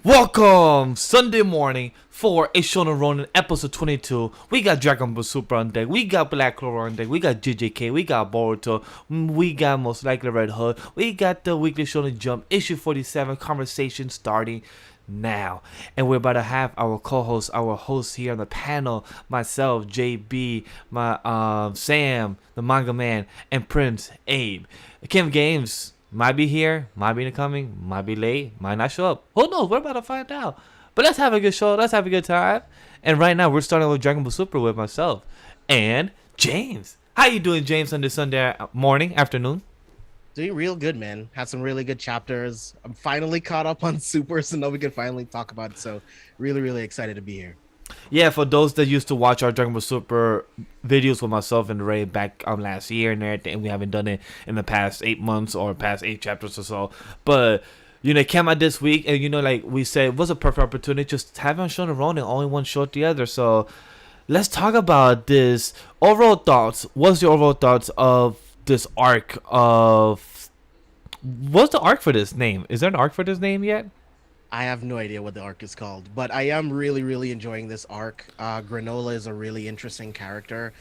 Welcome Sunday morning for a Shonen Ronin episode 22. We got Dragon Ball Super on deck. We got Black Clover on deck. We got JJK. We got Boruto. We got most likely Red Hood. We got the weekly Shonen Jump issue 47 conversation starting now. And we're about to have our co-host, our host here on the panel, myself, JB, my Sam, the Manga Man, and Prince Abe. Kim Games might be here, might be coming, might be late, might not show up. Who knows? We're about to find out. But let's have a good show. Let's have a good time. And right now, we're starting with Dragon Ball Super with myself and James. How you doing, James, on this Sunday morning, afternoon? Doing real good, man. Had some really good chapters. I'm finally caught up on Super, so now we can finally talk about it. So really excited to be here. Yeah, for those that used to watch our Dragon Ball Super videos with myself and Ray back last year and everything, we haven't done it in the past 8 months or past 8 chapters or so. But it came out this week, and like we said, it was a perfect opportunity just having Shonen Ronin only one short the other. So let's talk about this. Overall thoughts. What's your overall thoughts of this arc of? What's the arc for this name? Is there an arc for this name yet? I have no idea what the arc is called, but I am really enjoying this arc. Granola is a really interesting character.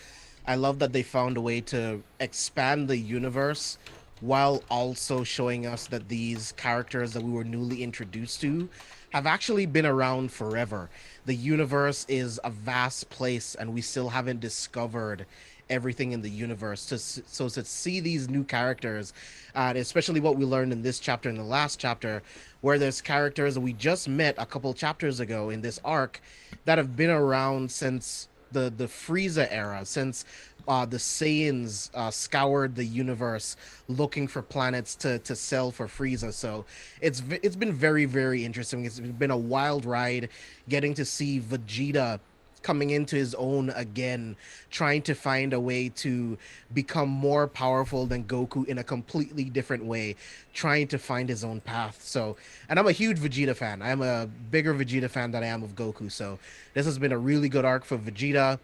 I love that they found a way to expand the universe while also showing us that these characters that we were newly introduced to have actually been around forever. The universe is a vast place, and we still haven't discovered everything in the universe. So to see these new characters, and especially what we learned in this chapter and the last chapter, where there's characters that we just met a couple chapters ago in this arc that have been around since the Frieza era, since the Saiyans scoured the universe looking for planets to sell for Frieza. So it's been very interesting. It's been a wild ride getting to see Vegeta coming into his own again, trying to find a way to become more powerful than Goku in a completely different way, trying to find his own path. So, and I'm a huge Vegeta fan. I'm a bigger Vegeta fan than I am of Goku. So this has been a really good arc for Vegeta,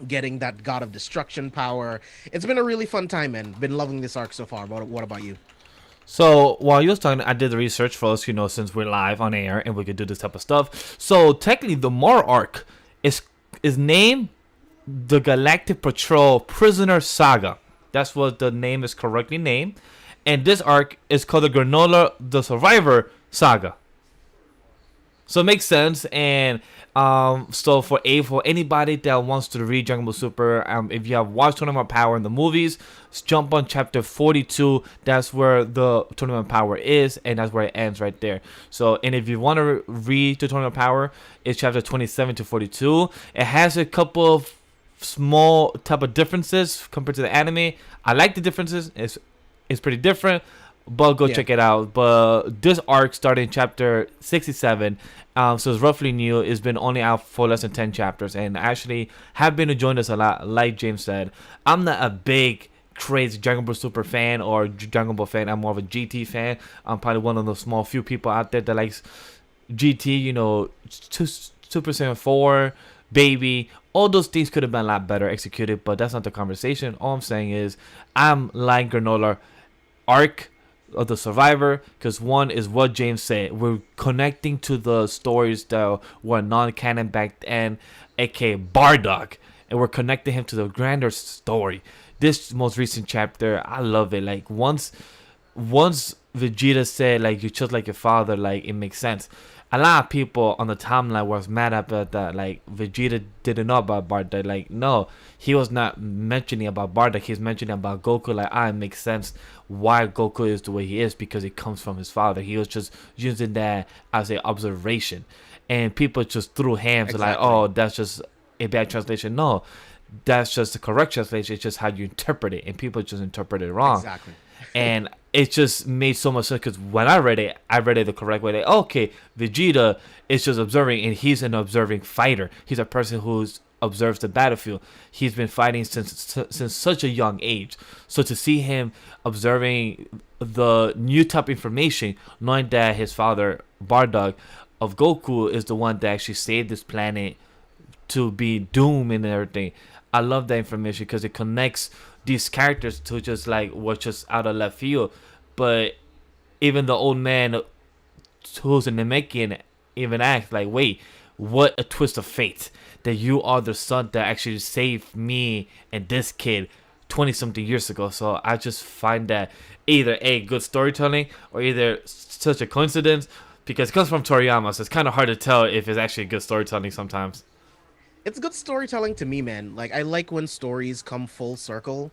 getting that God of Destruction power. It's been a really fun time, and been loving this arc so far. What about you? So while you was talking, I did the research for us, since we're live on air and we could do this type of stuff. So technically, the Moro arc is named the Galactic Patrol Prisoner Saga. That's what the name is correctly named. And this arc is called the Granola the Survivor Saga. So it makes sense. And so for anybody that wants to read Dragon Ball Super, if you have watched Tournament Power in the movies, jump on chapter 42. That's where the Tournament Power is, and that's where it ends right there. So, and if you want to read the Tournament Power, it's chapter 27 to 42. It has a couple of small type of differences compared to the anime. I like the differences. It's pretty different, but go check it out. But this arc started in chapter 67, so it's roughly new. It's been only out for less than 10 chapters, and actually have been enjoying this a lot. Like James said, I'm not a big crazy Dragon Ball Super fan or Dragon Ball fan. I'm more of a GT fan. I'm probably one of the small few people out there that likes GT. Super Saiyan 4, Baby. All those things could have been a lot better executed, but that's not the conversation. All I'm saying is I'm like Granola arc of the Survivor, because one is what James said, we're connecting to the stories that were non-canon back then, aka Bardock, and we're connecting him to the grander story. This most recent chapter, I love it. Like once Vegeta said, like, you're just like your father, like, it makes sense. A lot of people on the timeline was mad about that. Like, Vegeta didn't know about Bardock. Like, no, he was not mentioning about Bardock. He's mentioning about Goku. Like, it makes sense why Goku is the way he is, because it comes from his father. He was just using that as an observation. And people just threw hands. Exactly. Like, oh, that's just a bad translation. No, that's just the correct translation. It's just how you interpret it. And people just interpret it wrong. Exactly. And it just made so much sense, because when I read it the correct way. Like, okay, Vegeta is just observing, and he's an observing fighter. He's a person who observes the battlefield. He's been fighting since such a young age. So to see him observing the new type of information, knowing that his father, Bardock of Goku, is the one that actually saved this planet to be doomed and everything. I love that information because it connects these characters to just like what's just out of left field. But even the old man who's a Namekian even ask like, wait, what a twist of fate that you are the son that actually saved me and this kid 20 something years ago. So I just find that either a good storytelling or either such a coincidence, because it comes from Toriyama, so it's kind of hard to tell if it's actually good storytelling sometimes. It's good storytelling to me, man. Like I like when stories come full circle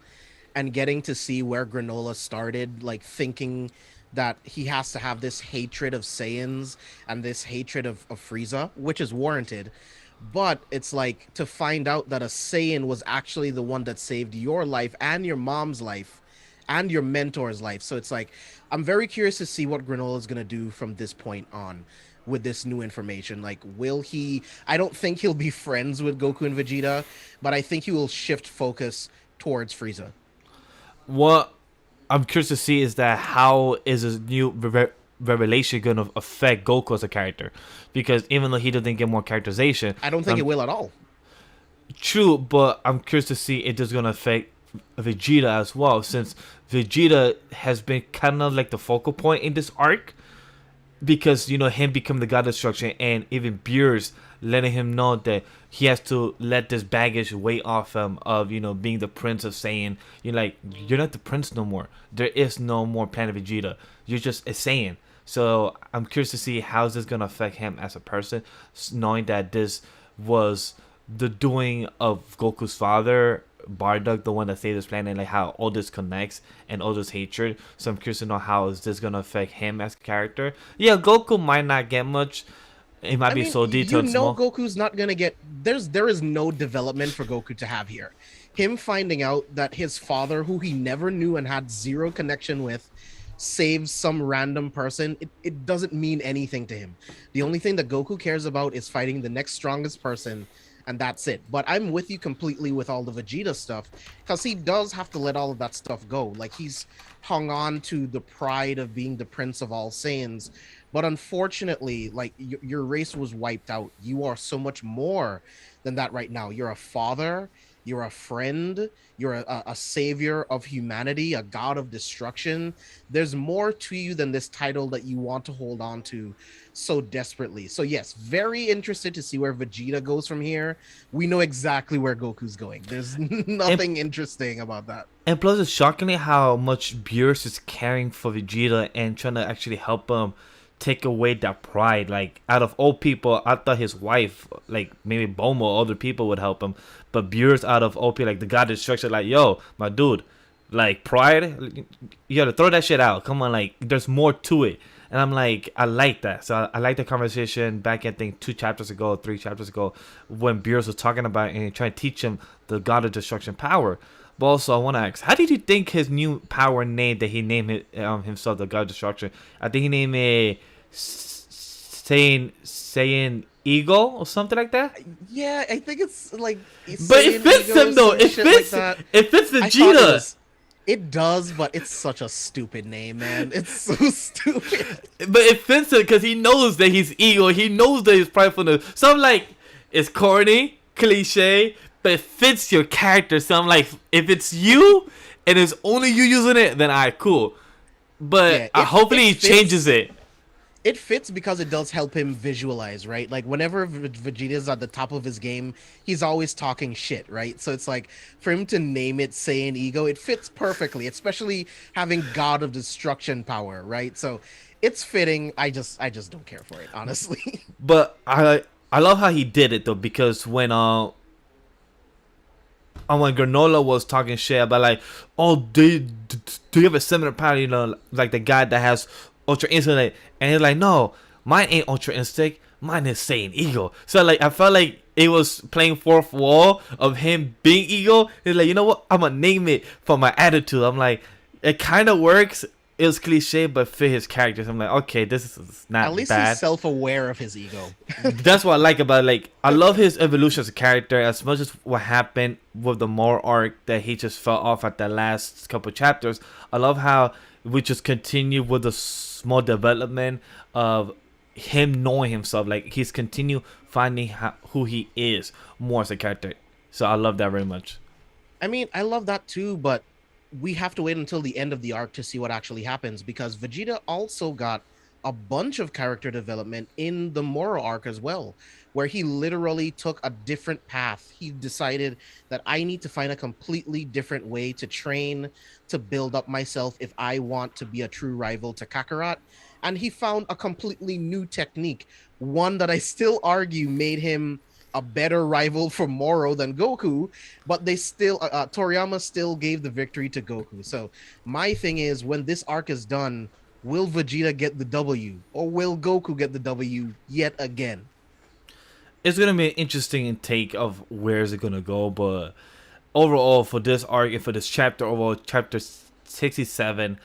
and getting to see where Granola started, like thinking that he has to have this hatred of Saiyans and this hatred of Frieza, which is warranted. But it's like to find out that a Saiyan was actually the one that saved your life and your mom's life and your mentor's life. So it's like I'm very curious to see what Granola is gonna do from this point on with this new information. Like, will he? I don't think he'll be friends with Goku and Vegeta, but I think he will shift focus towards Frieza. What I'm curious to see is that how is his new revelation going to affect Goku as a character? Because even though he doesn't get more characterization, I don't think it will at all. true, but I'm curious to see if it's going to affect Vegeta as well, since Vegeta has been kind of like the focal point in this arc, because him becoming the god of destruction, and even Beerus letting him know that he has to let this baggage weigh off him of being the prince of Saiyan. You're like, you're not the prince no more. There is no more Planet Vegeta. You're just a Saiyan. So I'm curious to see how is this gonna affect him as a person, knowing that this was the doing of Goku's father, Bardock, the one that saved this planet, like how all this connects and all this hatred. So I'm curious to know how is this gonna affect him as a character. Yeah, Goku might not get much. It might be so detailed. Goku's not gonna get. There is no development for Goku to have here. Him finding out that his father, who he never knew and had zero connection with, saves some random person. It doesn't mean anything to him. The only thing that Goku cares about is fighting the next strongest person, and that's it. But I'm with you completely with all the Vegeta stuff, because he does have to let all of that stuff go. Like, he's hung on to the pride of being the prince of all Saiyans, but unfortunately, like, your race was wiped out. You are so much more than that right now. You're a father, you're a friend, you're a savior of humanity, a god of destruction. There's more to you than this title that you want to hold on to so desperately. So yes, very interested to see where Vegeta goes from here. We know exactly where Goku's going. There's nothing interesting about that. And plus, it's shockingly how much Beerus is caring for Vegeta and trying to actually help him take away that pride. Like, out of all people, I thought his wife, like maybe Bulma or other people would help him, but Beerus, out of all people, like the god of destruction, like, yo, my dude, like, pride, you gotta throw that shit out. Come on, like, there's more to it. And I'm like, I like that. So I like the conversation back, I think 3 chapters ago, when Beerus was talking about it and trying to teach him the god of destruction power. But also, I want to ask, how did you think his new power name that he named himself, the god of destruction? I think he named it Saiyan Eagle or something like that. Yeah, I think it's like. But it fits him though. It fits. It fits Vegeta. It does, but it's such a stupid name, man. It's so stupid. But it fits him because he knows that he's Eagle. He knows that he's prideful. So I'm like, it's corny, cliche, but it fits your character. So I'm like, if it's you and it's only you using it, then alright, cool. But yeah, hopefully he changes it. It fits because it does help him visualize, right? Like, whenever Vegeta's at the top of his game, he's always talking shit, right? So it's like, for him to name it Saiyan Ego, it fits perfectly, especially having God of Destruction power, right? So it's fitting. I just don't care for it, honestly. But I love how he did it though, because when Granola was talking shit about like, oh, do you have a similar power, like the guy that has Ultra Instinct, and he's like, no, mine ain't Ultra Instinct, mine is Saiyan Ego. So like, I felt like it was playing fourth wall of him being Ego. He's like, you know what, I'm gonna name it for my attitude. I'm like, it kind of works. It was cliche, but fit his characters. I'm like, okay, this is not bad. At least he's self-aware of his ego. That's what I like about it. Like, I love his evolution as a character as much as what happened with the Mor arc that he just fell off at the last couple chapters. I love how we just continue with the small development of him knowing himself. Like, he's continue finding who he is more as a character. So I love that very much. I mean, I love that too, but we have to wait until the end of the arc to see what actually happens, because Vegeta also got a bunch of character development in the Moro arc as well, where he literally took a different path. He decided that I need to find a completely different way to train, to build up myself if I want to be a true rival to Kakarot. And he found a completely new technique, one that I still argue made him a better rival for Moro than Goku, but they still Toriyama still gave the victory to Goku. So my thing is, when this arc is done, will Vegeta get the W or will Goku get the W yet again? It's gonna be an interesting take of where is it gonna go, but overall for this arc and for this chapter, overall chapter 67,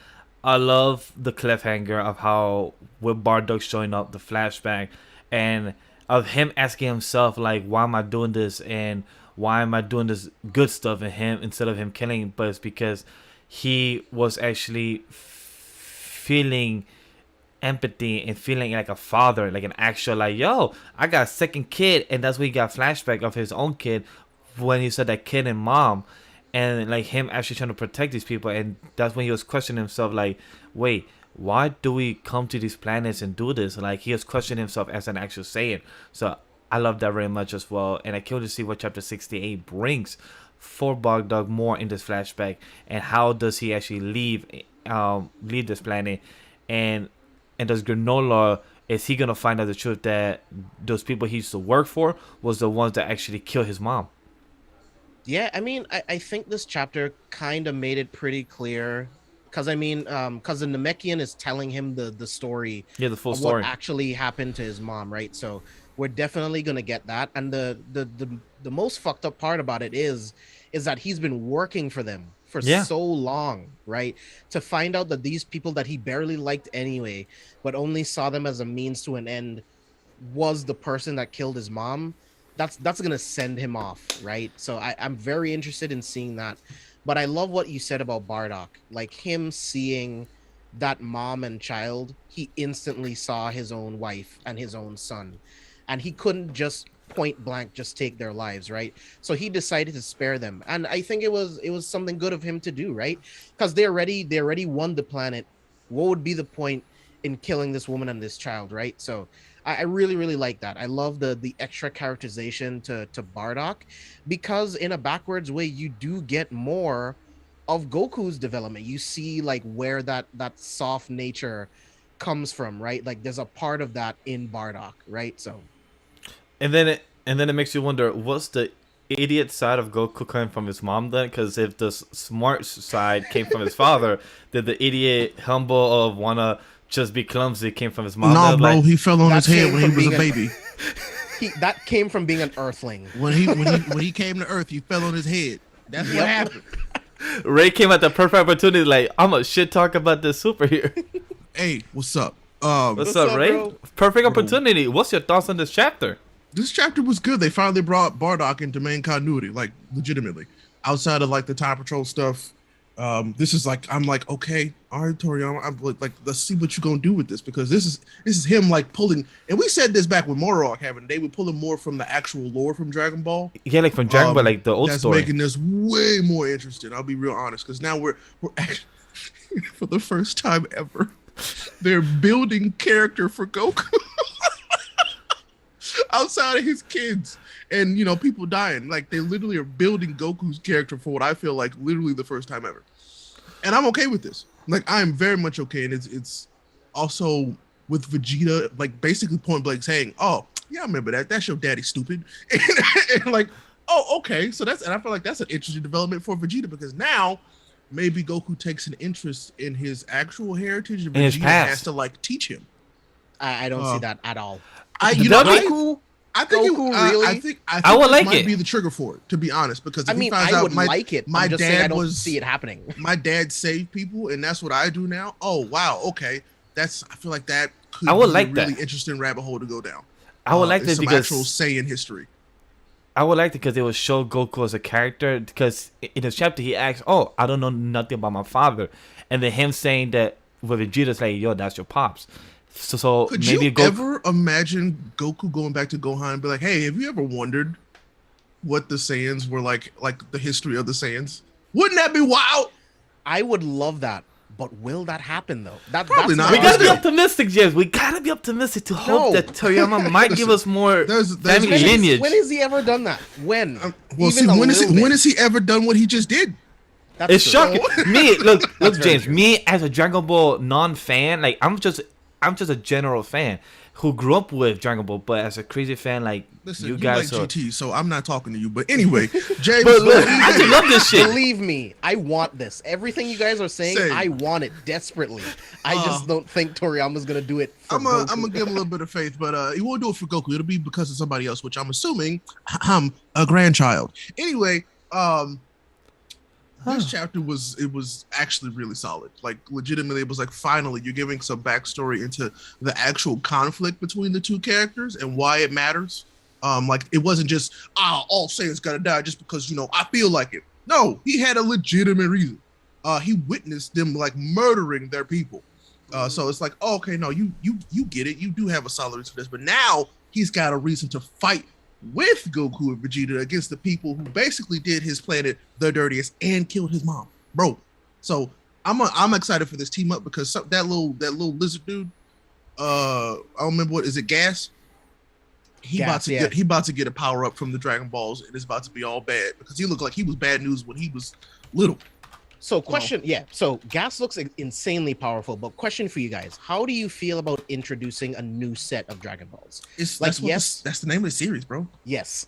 I love the cliffhanger of how with Bardock showing up, the flashback, and of him asking himself like, why am I doing this and why am I doing this good stuff in him instead of him killing? But it's because he was actually feeling empathy and feeling like a father, like an actual like, yo, I got a second kid, and that's when he got flashback of his own kid when he said that kid and mom, and like him actually trying to protect these people, and that's when he was questioning himself like, wait, why do we come to these planets and do this? Like he was questioning himself as an actual Saiyan. So I love that very much as well, and I can't wait to see what chapter 68 brings for Bardock more in this flashback, and how does he actually leave this planet, and does Granola, is he gonna find out the truth that those people he used to work for was the ones that actually killed his mom? Yeah, I mean, I think this chapter kind of made it pretty clear. Because I mean, because the Namekian is telling him the story Yeah, the full of what story. actually happened to his mom, right? So we're definitely gonna get that. And the most fucked up part about it is that he's been working for them for Yeah. so long, right? To find out that these people that he barely liked anyway, but only saw them as a means to an end, was the person that killed his mom. That's gonna send him off, right? So I'm very interested in seeing that. But I love what you said about Bardock, like him seeing that mom and child, he instantly saw his own wife and his own son, and he couldn't just point blank just take their lives, right? So he decided to spare them, and I think it was something good of him to do, right? Because they already won the planet. What would be the point in killing this woman and this child, right? So I really like that. I love the extra characterization to Bardock, because in a backwards way you do get more of Goku's development. You see like where that soft nature comes from, right? Like there's a part of that in Bardock, right? So And then it makes you wonder, what's the idiot side of Goku coming from his mom then? Because if the smart side came from his father, did the idiot humble of wanna just be clumsy came from his mom? No, Then? bro, Like, he fell on that his head came when he from was a being baby. that came from being an earthling. When he came to Earth, he fell on his head. That's what Yep. happened. Ray came at the perfect opportunity. Like, I'm a shit talk about this superhero. Hey, what's up? What's up, Ray? bro? Perfect opportunity. What's your thoughts on this chapter? This chapter was good. They finally brought Bardock into main continuity, like legitimately. Outside of like the Time Patrol stuff, this is like I'm like, okay, all right, Toriyama, I'm like let's see what you're gonna do with this, because this is him like pulling, and we said this back with Morok happened. They were pulling more from the actual lore from Dragon Ball. Yeah, like from Dragon Ball, like the old That's story. making this way more interesting. I'll be real honest, because now we're actually, for the first time ever, they're building character for Goku outside of his kids and people dying. Like they literally are building Goku's character for what I feel like literally the first time ever, and I'm okay with this. Like I am very much okay, and it's also with Vegeta like basically point blank saying, "Oh yeah, I remember that. That's your daddy, stupid," and like, oh okay, so and I feel like that's an interesting development for Vegeta, because now maybe Goku takes an interest in his actual heritage, and In his Vegeta past. has to like teach him. I don't see that at all. I Goku, I think Goku, really? I think I would this like might it. be the trigger for it, to be honest, because if I he mean, finds I out would like it. my I'm just saying I dad don't was see it happening. my dad saved people, and that's what I do now. Oh wow, okay, I feel like that could I would be like a really that. interesting rabbit hole to go down. I would like it's that some because actual Saiyan history. I would like it because it would show Goku as a character. Because in his chapter, he asks, "Oh, I don't know nothing about my father," and then him saying that with Vegeta's like, "Yo, that's your pops." So Could maybe you Goku. ever imagine Goku going back to Gohan and be like, "Hey, have you ever wondered what the Saiyans were like the history of the Saiyans"? Wouldn't that be wild? I would love that, But will that happen though? Probably That's not. We my gotta be still. optimistic, James. We gotta be optimistic to hope No. that Toriyama might give us more there's- family when is- lineage. When has he ever done that? When? Well, see, Even a when little bit. has he ever done what he just did? That's It's true. shocking. Me, look, That's very James. true. Me as a Dragon Ball non-fan, like I'm just a general fan who grew up with Dragon Ball, but as a crazy fan, like Listen, you you guys like are. GT, so I'm not talking to you. But anyway, James, But look, I just love this shit. Believe me, I want this. Everything you guys are saying, Same. I want it desperately. I just don't think Toriyama's gonna do it for I'm Goku. gonna give him a little bit of faith, but he won't do it for Goku. It'll be because of somebody else, which I'm assuming a grandchild. Anyway, this chapter was actually really solid. Like legitimately, it was like finally you're giving some backstory into the actual conflict between the two characters and why it matters. Like it wasn't just all Saiyans gotta die just because I feel like it. No, he had a legitimate reason. He witnessed them like murdering their people. So it's like, okay, no, you get it. You do have a solid reason for this, but now he's got a reason to fight with Goku and Vegeta against the people who basically did his planet the dirtiest and killed his mom, bro. So I'm excited for this team up because that little lizard dude, I don't remember what is it, Gas. He about to get a power up from the Dragon Balls, and it's about to be all bad because he looked like he was bad news when he was little. So so Gas looks insanely powerful, but question for you guys: how do you feel about introducing a new set of Dragon Balls? That's the name of the series, bro. Yes.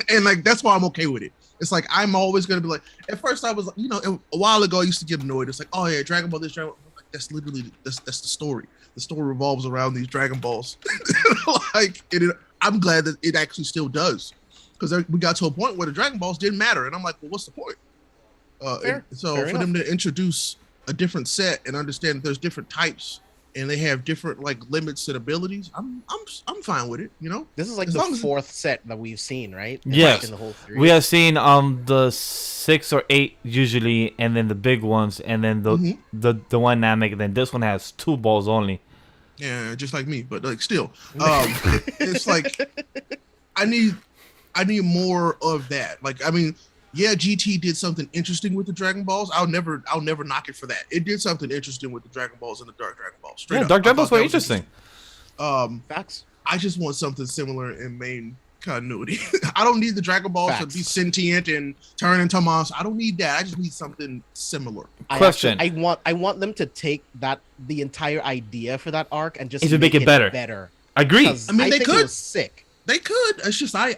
And like that's why I'm okay with it. It's like I'm always gonna be like. At first, I was a while ago I used to get annoyed. It's like, oh yeah, Dragon Ball this, Dragon Ball. Like, that's literally that's the story. The story revolves around these Dragon Balls. I'm glad that it actually still does, because we got to a point where the Dragon Balls didn't matter, and I'm like, well, what's the point? Fair for them to introduce a different set and understand that there's different types and they have different like limits and abilities, I'm fine with it. This is like the fourth set that we've seen, right? Yes, in the whole three. We have seen the 6 or 8 usually, and then the big ones, and then the one Namek. And then this one has 2 balls only. Yeah, just like me, but like still, it's like I need more of that. Like, I mean, yeah, GT did something interesting with the Dragon Balls. I'll never knock it for that. It did something interesting with the Dragon Balls and the Dark Dragon Balls. Straight up. Dark Dragon Balls were interesting. Facts. I just want something similar in main continuity. I don't need the Dragon Balls to be sentient and turn into monsters. I don't need that. I just need something similar. Question. I want them to take the entire idea for that arc and just make it better. Agree. I mean, they could. It was sick. They could. It's just I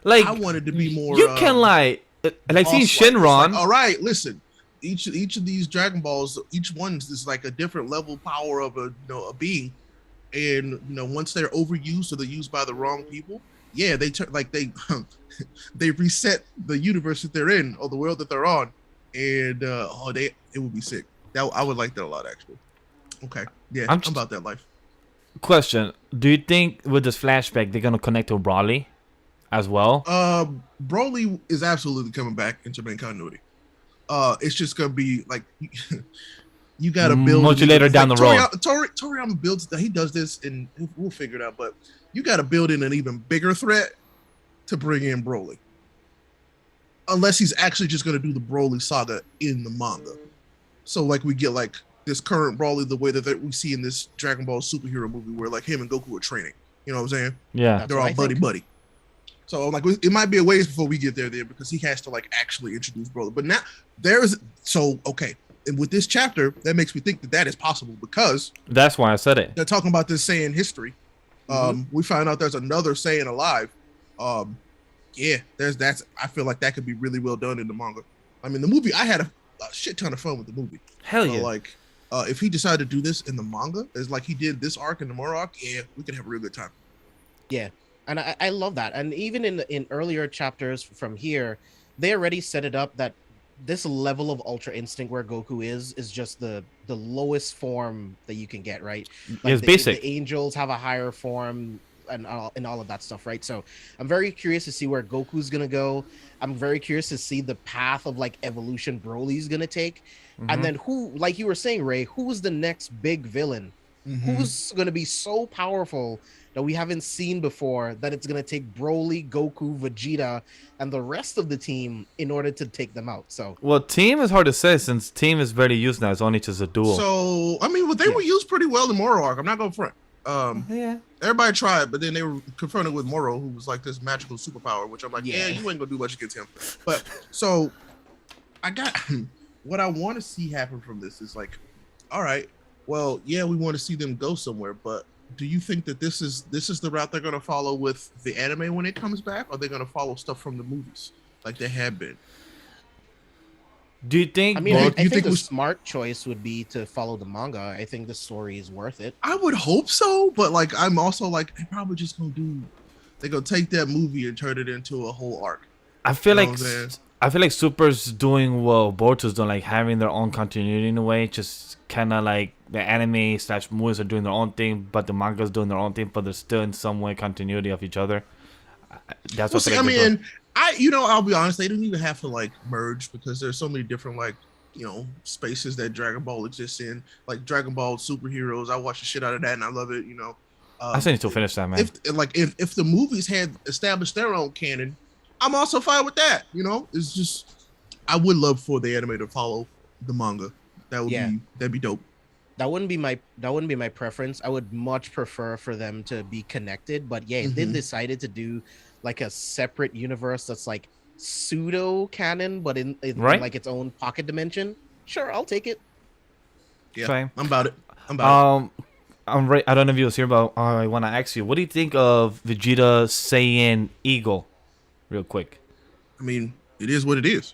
wanted to be more. You can like see Shenron. Like, all right, listen. Each of these Dragon Balls, each one is like a different level power of a being, and once they're overused or they're used by the wrong people, yeah, they turn like they reset the universe that they're in or the world that they're on, and it would be sick. I would like that a lot actually. Okay, yeah, I'm about that life. Question: do you think with this flashback they're gonna connect to Broly as well? Broly is absolutely coming back into main continuity. It's just gonna be like you gotta build much later down the road. Toriyama builds that he does this, and we'll figure it out. But you gotta build in an even bigger threat to bring in Broly, unless he's actually just gonna do the Broly saga in the manga. So like we get like this current Broly the way that we see in this Dragon Ball superhero movie, where like him and Goku are training. You know what I'm saying? Yeah, they're all buddy. So like it might be a ways before we get there because he has to like actually introduce Broly. But now okay. And with this chapter, that makes me think that is possible because that's why I said it. They're talking about this Saiyan history. We find out there's another Saiyan alive. I feel like that could be really well done in the manga. I mean, the movie, I had a shit ton of fun with the movie. Hell yeah! Like, if he decided to do this in the manga, as like he did this arc and the more arc, yeah, we could have a real good time. Yeah. And I love that. And even in earlier chapters from here, they already set it up that this level of Ultra Instinct where Goku is just the lowest form that you can get, right? Like it's basic. The angels have a higher form and all of that stuff, right? So I'm very curious to see where Goku's gonna go. I'm very curious to see the path of like evolution Broly's gonna take. And then who, like you were saying, Ray, who's the next big villain Who's going to be so powerful that we haven't seen before that it's going to take Broly, Goku, Vegeta, and the rest of the team in order to take them out? So, Well, team is hard to say since team is barely used now. It's only just a duel. So I mean, well, they were used pretty well in Moro arc. I'm not gonna front. Yeah. Everybody tried, but then they were confronted with Moro, who was like this magical superpower, which I'm like, yeah, you ain't gonna do much against him. But so I got what I want to see happen from this is like, all right, well, yeah, we want to see them go somewhere, but do you think that this is the route they're gonna follow with the anime when it comes back, or are they gonna follow stuff from the movies like they have been? Do you think? I mean, Well, I do you think think the we- smart choice would be to follow the manga. I think the story is worth it. I would hope so, but like I'm also like they're probably just they're gonna take that movie and turn it into a whole arc. I feel You know like what I'm saying? I feel like Super's doing what Boruto's doing, like having their own continuity in a way. Just kind of like the anime / movies are doing their own thing, but the manga's doing their own thing, but they're still in some way continuity of each other. That's Well, what see, I I feel like they're doing. mean, I'll be honest, they didn't even have to like merge because there's so many different like spaces that Dragon Ball exists in, like Dragon Ball superheroes. I watch the shit out of that and I love it. I still need to finish that, man. If the movies had established their own canon, I'm also fine with that. It's just I would love for the anime to follow the manga. That'd be dope. That wouldn't be my preference. I would much prefer for them to be connected. But yeah, if they decided to do like a separate universe that's like pseudo canon, but in Right. like its own pocket dimension, sure, I'll take it. Yeah, Same. I'm about it. I'm right. I don't know if you was here, but I want to ask you, what do you think of Vegeta Saiyan Eagle? Real quick. I mean, it is what it is.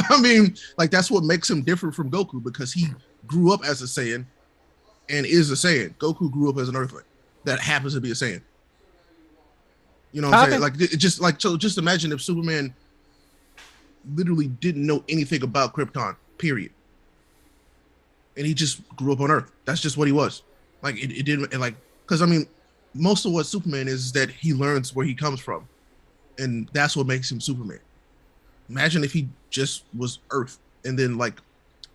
I mean, like that's what makes him different from Goku because he grew up as a Saiyan and is a Saiyan. Goku grew up as an Earthling that happens to be a Saiyan. You know what I'm saying? Like just imagine if Superman literally didn't know anything about Krypton, period. And he just grew up on Earth. That's just what he was. Like it didn't like because I mean, most of what Superman is that he learns where he comes from. And that's what makes him Superman. Imagine if he just was Earth and then like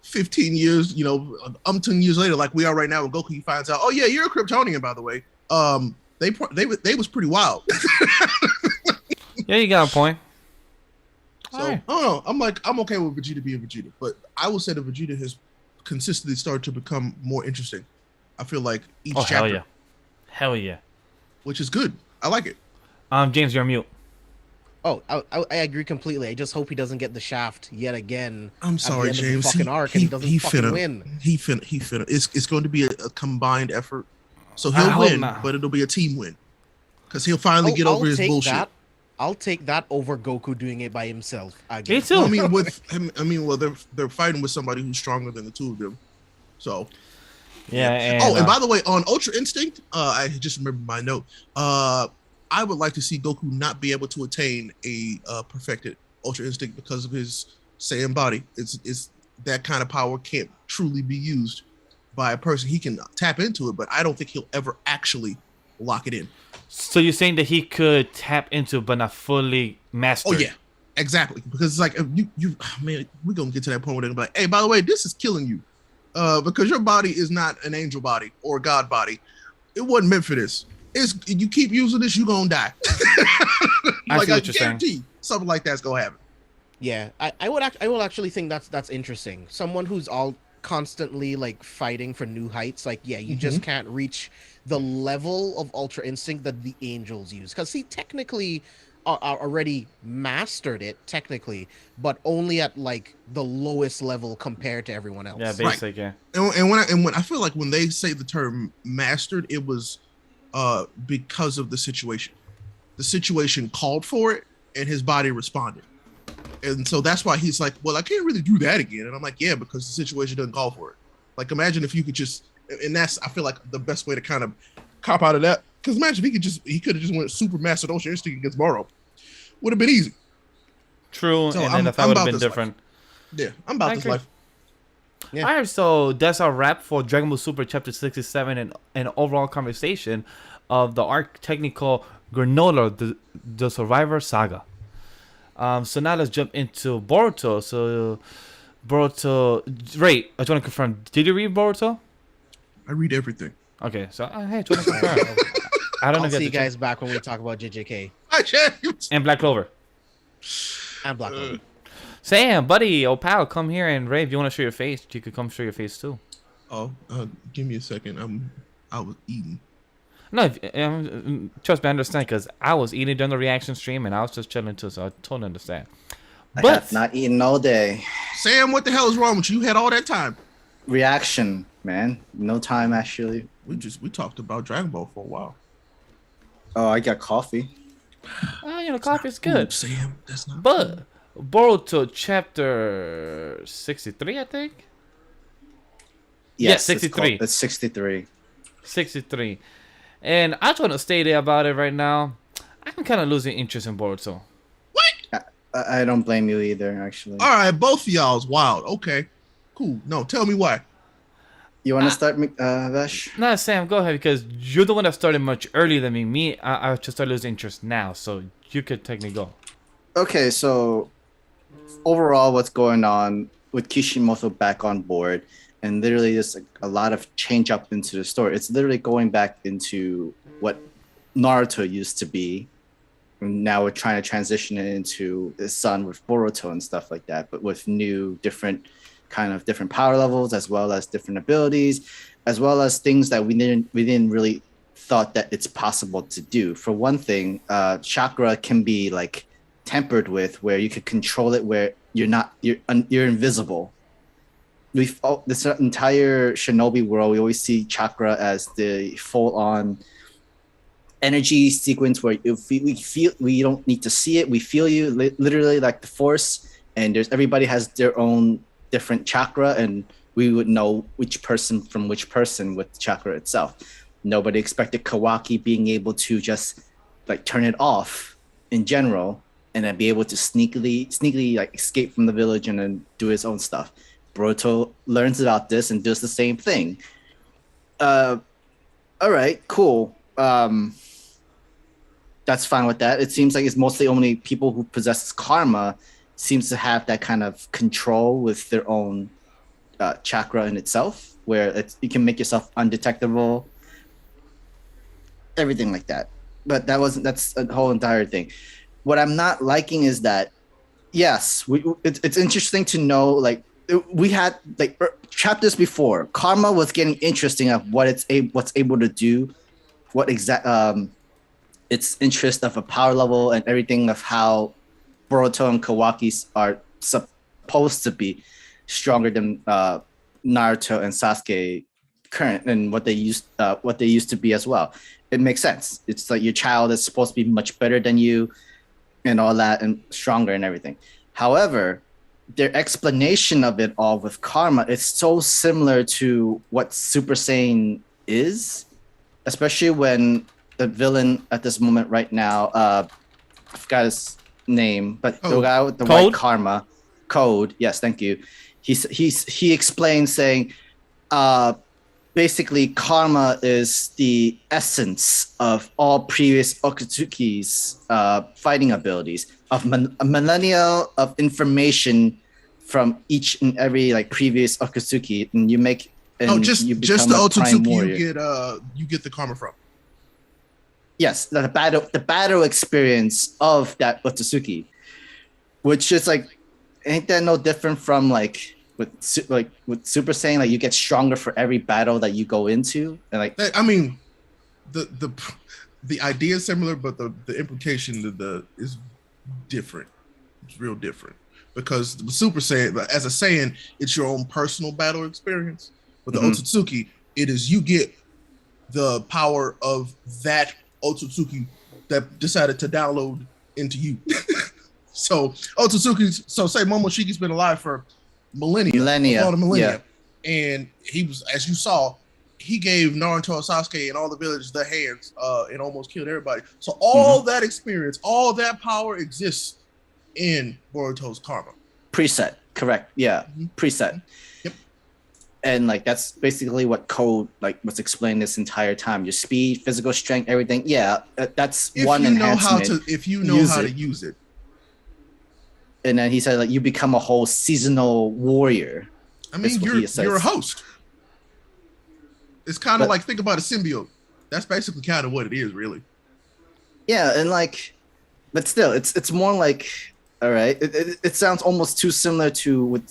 15 years, umpteen years later, like we are right now, when Goku finds out, oh yeah, you're a Kryptonian, by the way. They was pretty wild. Yeah, you got a point. So Alright. I don't know. I'm okay with Vegeta being Vegeta, but I will say that Vegeta has consistently started to become more interesting. I feel like each chapter, Hell yeah. which is good. I like it. James, you're on mute. Oh, I agree completely. I just hope he doesn't get the shaft yet again. I'm sorry, at the end James. Of the fucking arc, and he doesn't fucking win. He finna. It's going to be a combined effort, so I he'll hope win, not. but it'll be a team win because he'll finally get over his bullshit. I'll take that over Goku doing it by himself again. Me too. I mean, well, they're fighting with somebody who's stronger than the two of them. So Yeah. and by the way, on Ultra Instinct, I just remembered my note. I would like to see Goku not be able to attain a perfected Ultra Instinct because of his Saiyan body. It's that kind of power can't truly be used by a person. He can tap into it, but I don't think he'll ever actually lock it in. So you're saying that he could tap into it, but not fully master? Oh yeah, exactly. Because it's like man, we're gonna get to that point where they're gonna be like, hey, by the way, this is killing you, because your body is not an angel body or a god body. It wasn't meant for this. You keep using this, you're gonna die. I see I what you're saying. guarantee something like that's gonna happen. Yeah, I will actually think that's interesting. Someone who's all constantly like fighting for new heights. Like, yeah, you just can't reach the level of Ultra Instinct that the angels use, because he technically are already mastered it technically, but only at like the lowest level compared to everyone else. Yeah, basic. Yeah. And when I feel like when they say the term mastered, it was because of the situation. The situation called for it, and his body responded. And so that's why he's like, well, I can't really do that again. And I'm like, yeah, because the situation doesn't call for it. Like, imagine if you could just, and that's, I feel like the best way to kind of cop out of that. Because imagine if he could have just went super mastered Ultra Instinct against Moro. Would have been easy. True. So and then that would have been different. Yeah, I'm about I this agree. life. Yeah. Alright, so that's our wrap for Dragon Ball Super Chapter 67 and an overall conversation of the arc technical Granola, the Survivor Saga. So now let's jump into Boruto. So Boruto, Ray, I just want to confirm, did you read Boruto? I read everything. Okay, so hey, 25. I don't know. I'll see you guys back when we talk about JJK Hi, James. And Black Clover. and Black Clover. Sam, buddy, oh pal, come here and Ray. If you want to show your face, you could come show your face too. Oh, give me a second. I was eating. No, trust me, I understand because I was eating during the reaction stream and I was just chilling too, so I totally understand. I But have not eaten all day. Sam, what the hell is wrong with you? You had all that time. Reaction, man. No time actually. We talked about Dragon Ball for a while. Oh, I got coffee. coffee is good. Ooh, Sam, that's not. But Boruto Chapter 63, I think. Yes, 63. It's 63. 63. And I just want to stay there about it right now. I'm kind of losing interest in Boruto. I don't blame you either, actually. All right, both of y'all's wild. Okay, cool. No, tell me why. You want to start, Vash? No, Sam, go ahead because you're the one that started much earlier than me. I just started losing interest now, so you could technically go. Okay, so overall, what's going on with Kishimoto back on board, and literally just a lot of change up into the story. It's literally going back into what Naruto used to be. And now we're trying to transition it into his son with Boruto and stuff like that, but with new, different power levels, as well as different abilities, as well as things that we didn't really thought that it's possible to do. For one thing, chakra can be like tempered with, where you could control it, where you're invisible. This entire Shinobi world, we always see chakra as the full-on energy sequence where we don't need to see it. We feel you literally like the force, and everybody has their own different chakra, and we would know which person from which person with chakra itself. Nobody expected Kawaki being able to just like turn it off in general and then be able to sneakily like escape from the village and then do his own stuff. Boruto learns about this and does the same thing. All right, cool. That's fine with that. It seems like it's mostly only people who possess karma seems to have that kind of control with their own chakra in itself, where you can make yourself undetectable, everything like that. But that's a whole entire thing. What I'm not liking is that, yes, it's interesting to know, like, we had like chapters before, karma was getting interesting of what's able to do, what its interest of a power level and everything of how Boruto and Kawaki are supposed to be stronger than Naruto and Sasuke current and what they used to be as well. It makes sense. It's like your child is supposed to be much better than you and all that and stronger and everything. However, their explanation of it all with karma is so similar to what Super Saiyan is, especially when the villain at this moment right now, I forgot his name, but the guy with the white karma, Code. Yes, thank you. He explains saying, basically karma is the essence of all previous Okatsuki's fighting abilities, of a millennia of information from each and every like previous Okatsuki, and you make. And just the Otsutsuki you get the karma from. Yes, the battle experience of that Otsutsuki, which is like, ain't that no different from like with Super Saiyan? Like you get stronger for every battle that you go into, and like I mean, the idea is similar, but the implication is different. It's real different because the Super Saiyan, as a Saiyan, it's your own personal battle experience. With the Otsutsuki, it is you get the power of that Otsutsuki that decided to download into you. So say Momoshiki's been alive for millennia. And he was, as you saw, he gave Naruto and Sasuke and all the villagers their hands and almost killed everybody. So all that experience, all that power exists in Boruto's karma. Preset, correct. Yeah, preset. Yep. And like that's basically what Code like was explaining this entire time. Your speed, physical strength, everything. Yeah, that's one enhancement. If you know how to use it. And then he said like you become a whole seasonal warrior. I mean, you're a host. It's kind of But- like, think about a symbiote. That's basically kind of what it is, really. Yeah, and like, but still, it's more like, all right. It sounds almost too similar to with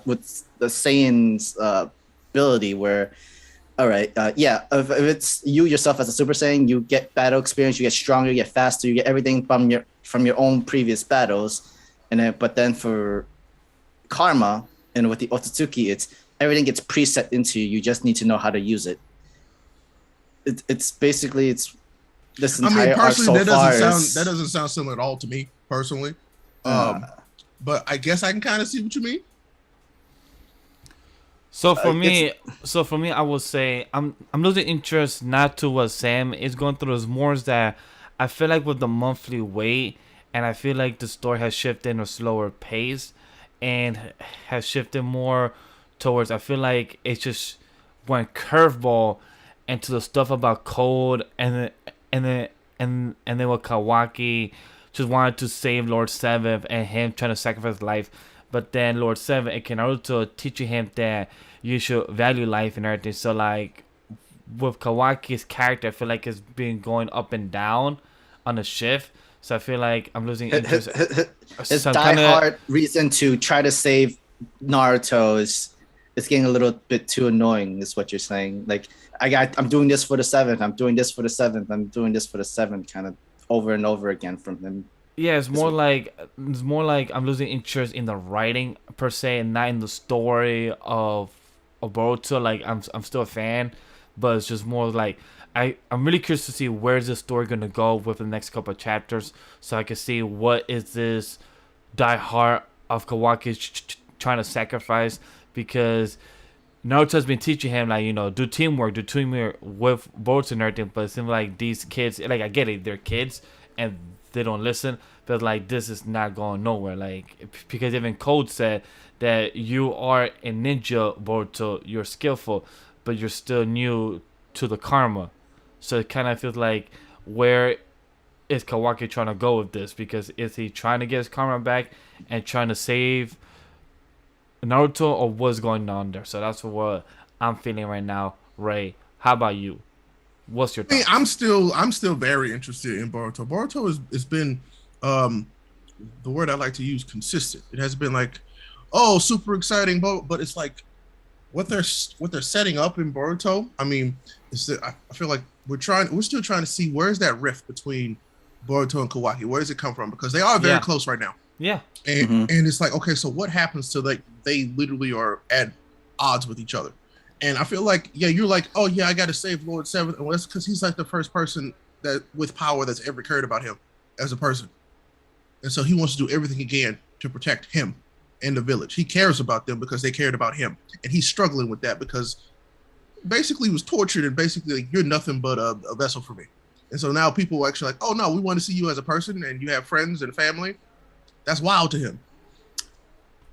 with the Saiyan's ability, where, all right, yeah, if it's you yourself as a Super Saiyan, you get battle experience, you get stronger, you get faster, you get everything from your own previous battles, and then but then for Karma and with the Otsutsuki, it's everything gets preset into you. You just need to know how to use it. It's basically this I entire mean, arc personally, so far that doesn't sound similar at all to me, personally. But I guess I can kind of see what you mean. So for me, I would say I'm losing interest not to what Sam is going through. Is more is that I feel like with the monthly wait, and I feel like the story has shifted in a slower pace, and has shifted more towards. I feel like it's just went curveball into the stuff about Code, and then with Kawaki just wanted to save Lord Seventh and him trying to sacrifice his life. But then Lord Seven and Naruto teaching him that you should value life and everything. So like with Kawaki's character, I feel like it's been going up and down on a shift. So I feel like I'm losing interest. His So I'm diehard reason to try to save Naruto is getting a little bit too annoying. Is what you're saying? Like I'm doing this for the seventh. I'm doing this for the seventh. I'm doing this for the seventh. Kind of over and over again from him. Yeah, it's more like I'm losing interest in the writing per se, and not in the story of Boruto. Like I'm still a fan, but it's just more like I'm really curious to see where's the story gonna go with the next couple of chapters, so I can see what is this diehard of Kawaki trying to sacrifice, because Naruto's been teaching him like, do teamwork with Boruto and everything, but it seems like these kids, like I get it, they're kids and they don't listen, but like this is not going nowhere. Like because even Code said that you are a ninja, Boruto, you're skillful, but you're still new to the karma. So it kind of feels like, where is Kawaki trying to go with this? Because is he trying to get his karma back and trying to save Naruto, or what's going on there? So that's what I'm feeling right now. Ray, how about you? What's your thoughts? I'm still very interested in Boruto. Boruto has been the word I like to use, consistent. It has been like, oh, super exciting, but it's like what they're setting up in Boruto. I mean, I feel like we're still trying to see where's that rift between Boruto and Kawaki. Where does it come from? Because they are very close right now. Yeah. And it's like, okay, so what happens to they literally are at odds with each other. And I feel like, you're like, oh yeah, I got to save Lord Seven. Well, that's because he's like the first person that with power that's ever cared about him as a person. And so he wants to do everything he can to protect him and the village. He cares about them because they cared about him. And he's struggling with that because basically he was tortured and basically like, you're nothing but a vessel for me. And so now people are actually like, oh no, we want to see you as a person and you have friends and family. That's wild to him.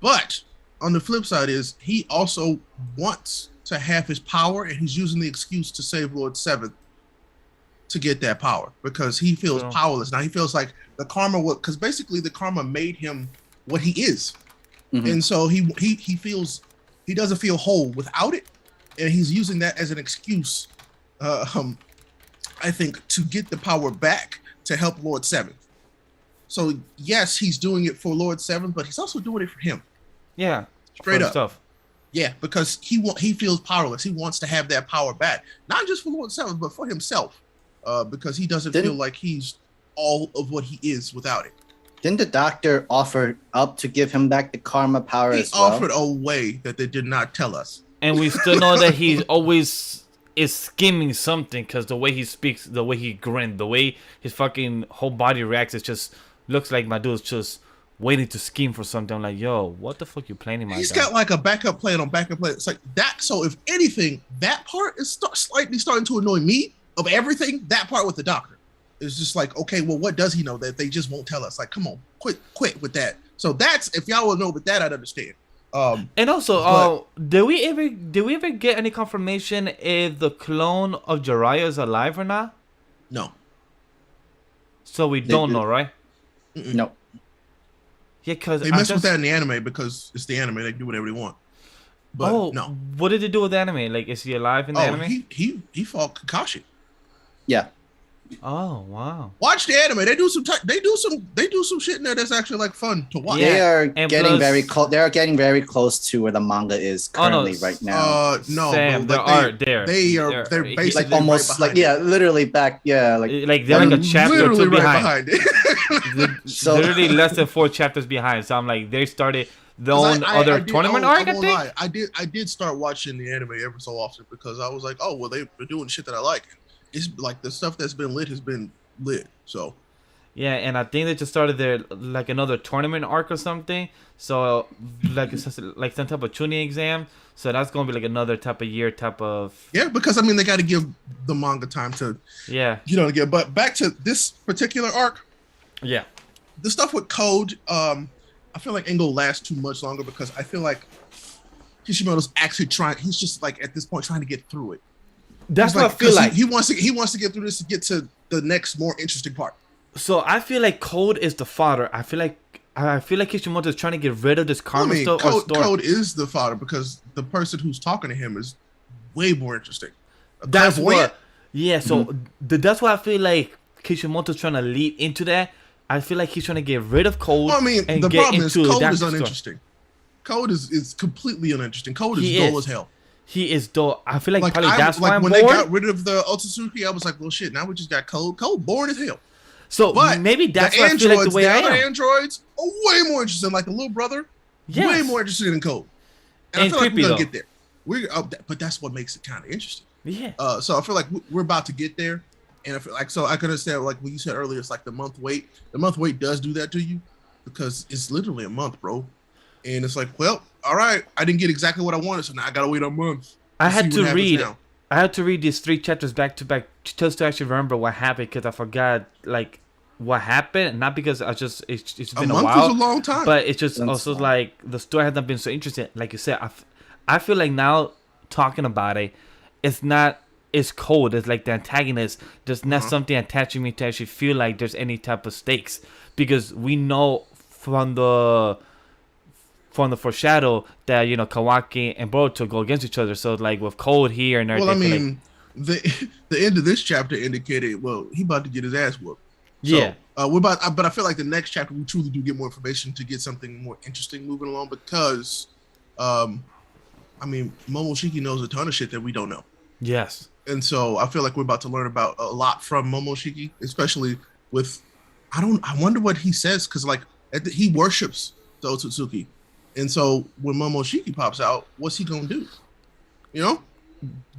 But on the flip side is he also wants to have his power, and he's using the excuse to save Lord Seventh to get that power because he feels powerless. Now he feels like the karma, because basically the karma made him what he is. And so he feels he doesn't feel whole without it, and he's using that as an excuse, I think, to get the power back to help Lord Seventh. So yes, he's doing it for Lord Seventh, but he's also doing it for him. Yeah, straight up. Stuff. Yeah, because he feels powerless. He wants to have that power back, not just for Lord Seventh, but for himself, because he doesn't feel like he's all of what he is without it. Didn't the doctor offer up to give him back the karma power as well? He offered a way that they did not tell us. And we still know that he always is scheming something, because the way he speaks, the way he grinned, the way his fucking whole body reacts, it just looks like my dude's just waiting to scheme for something. I'm like, yo, what the fuck you planning, my guy? He's got like a backup plan on backup plan. It's like that. So if anything, that part is slightly starting to annoy me. Of everything, that part with the doctor is just like, okay, well, what does he know that they just won't tell us? Like, come on, quit with that. So that's, if y'all will know with that, I'd understand. And also, did we ever get any confirmation if the clone of Jiraiya is alive or not? No. So we don't know, right? No. Yeah, because they mess with that in the anime because it's the anime. They do whatever they want. But no. what did they do with the anime? Like, is he alive in the Oh, anime? he fought Kakashi. Yeah. Oh, wow. Watch the anime. They do some shit in there that's actually like fun to watch. Yeah, They are and getting plus- very close. They are getting very close to where the manga is Oh, no, currently right now. No, Sam, bro, they're they're he- basically Like almost right like behind it. literally back. Yeah, like Like, they're like a chapter or literally two right behind. it. So- Literally less than 4 chapters behind. So I'm like, they started their own other tournament I arc, I won't think? lie. I did start watching the anime ever so often because I was like, oh well, they're doing shit that I like. It's like the stuff that's been lit has been lit. So Yeah, and I think they just started their like another tournament arc or something. So like it's like some type of tuning exam. So that's gonna be like another type of year type of yeah, because I mean they got to give the manga time to yeah. get. But back to this particular arc, Yeah. the stuff with Code, I feel like ain't gonna last too much longer because I feel like Kishimoto's actually trying. He's just like at this point trying to get through it. That's He's what I feel 'cause like. he wants to get through this to get to the next more interesting part. So I feel like Code is the fodder. I feel like Kishimoto is trying to get rid of this karma stuff or story. Code is the fodder because the person who's talking to him is way more interesting. That's Clairvoyant. what. Yeah. So that's why I feel like Kishimoto's trying to lead into that. I feel like he's trying to get rid of Code. Well, I mean, and the get problem is into Code that is story. uninteresting. Code is completely uninteresting. Code is He dull is. as hell. He is though. I feel like, Like, probably that's why I'm when bored. they got rid of the Otsutsuki, I was like, well, shit. Now we just got Code. Code boring as hell. So But maybe that's the why I feel like the androids, way I other am. androids are way more interesting. Like the little brother, Yes. way more interested in Code. And I And feel like creepy, we're gonna though. get there. But that's what makes it kind of interesting. Yeah. So I feel like we're about to get there, and I feel like I could understand like what you said earlier. It's like the month wait. The month wait does do that to you because it's literally a month, bro. And it's like, well, all right, I didn't get exactly what I wanted, so now I gotta wait a month. I had see to what happens read. now. I had to read these 3 chapters back to back just to actually remember what happened because I forgot like what happened. Not because it's A been a month while, is a long time. but it's just That's also long. like the story has not been so interesting. Like you said, I feel like now talking about it, it's cold. It's like the antagonist. There's not something attaching me to actually feel like there's any type of stakes because we know from the foreshadow that Kawaki and Boruto go against each other. So like with Cold here and everything. well, I I feel mean, the end of this chapter indicated, well, he about to get his ass whooped. Yeah. But I feel like the next chapter we truly do get more information to get something more interesting moving along because, I mean, Momoshiki knows a ton of shit that we don't know, yes. and so I feel like we're about to learn about a lot from Momoshiki, especially with, I wonder what he says because like he worships the Otsutsuki, and so when Momoshiki pops out, what's he gonna do? You know?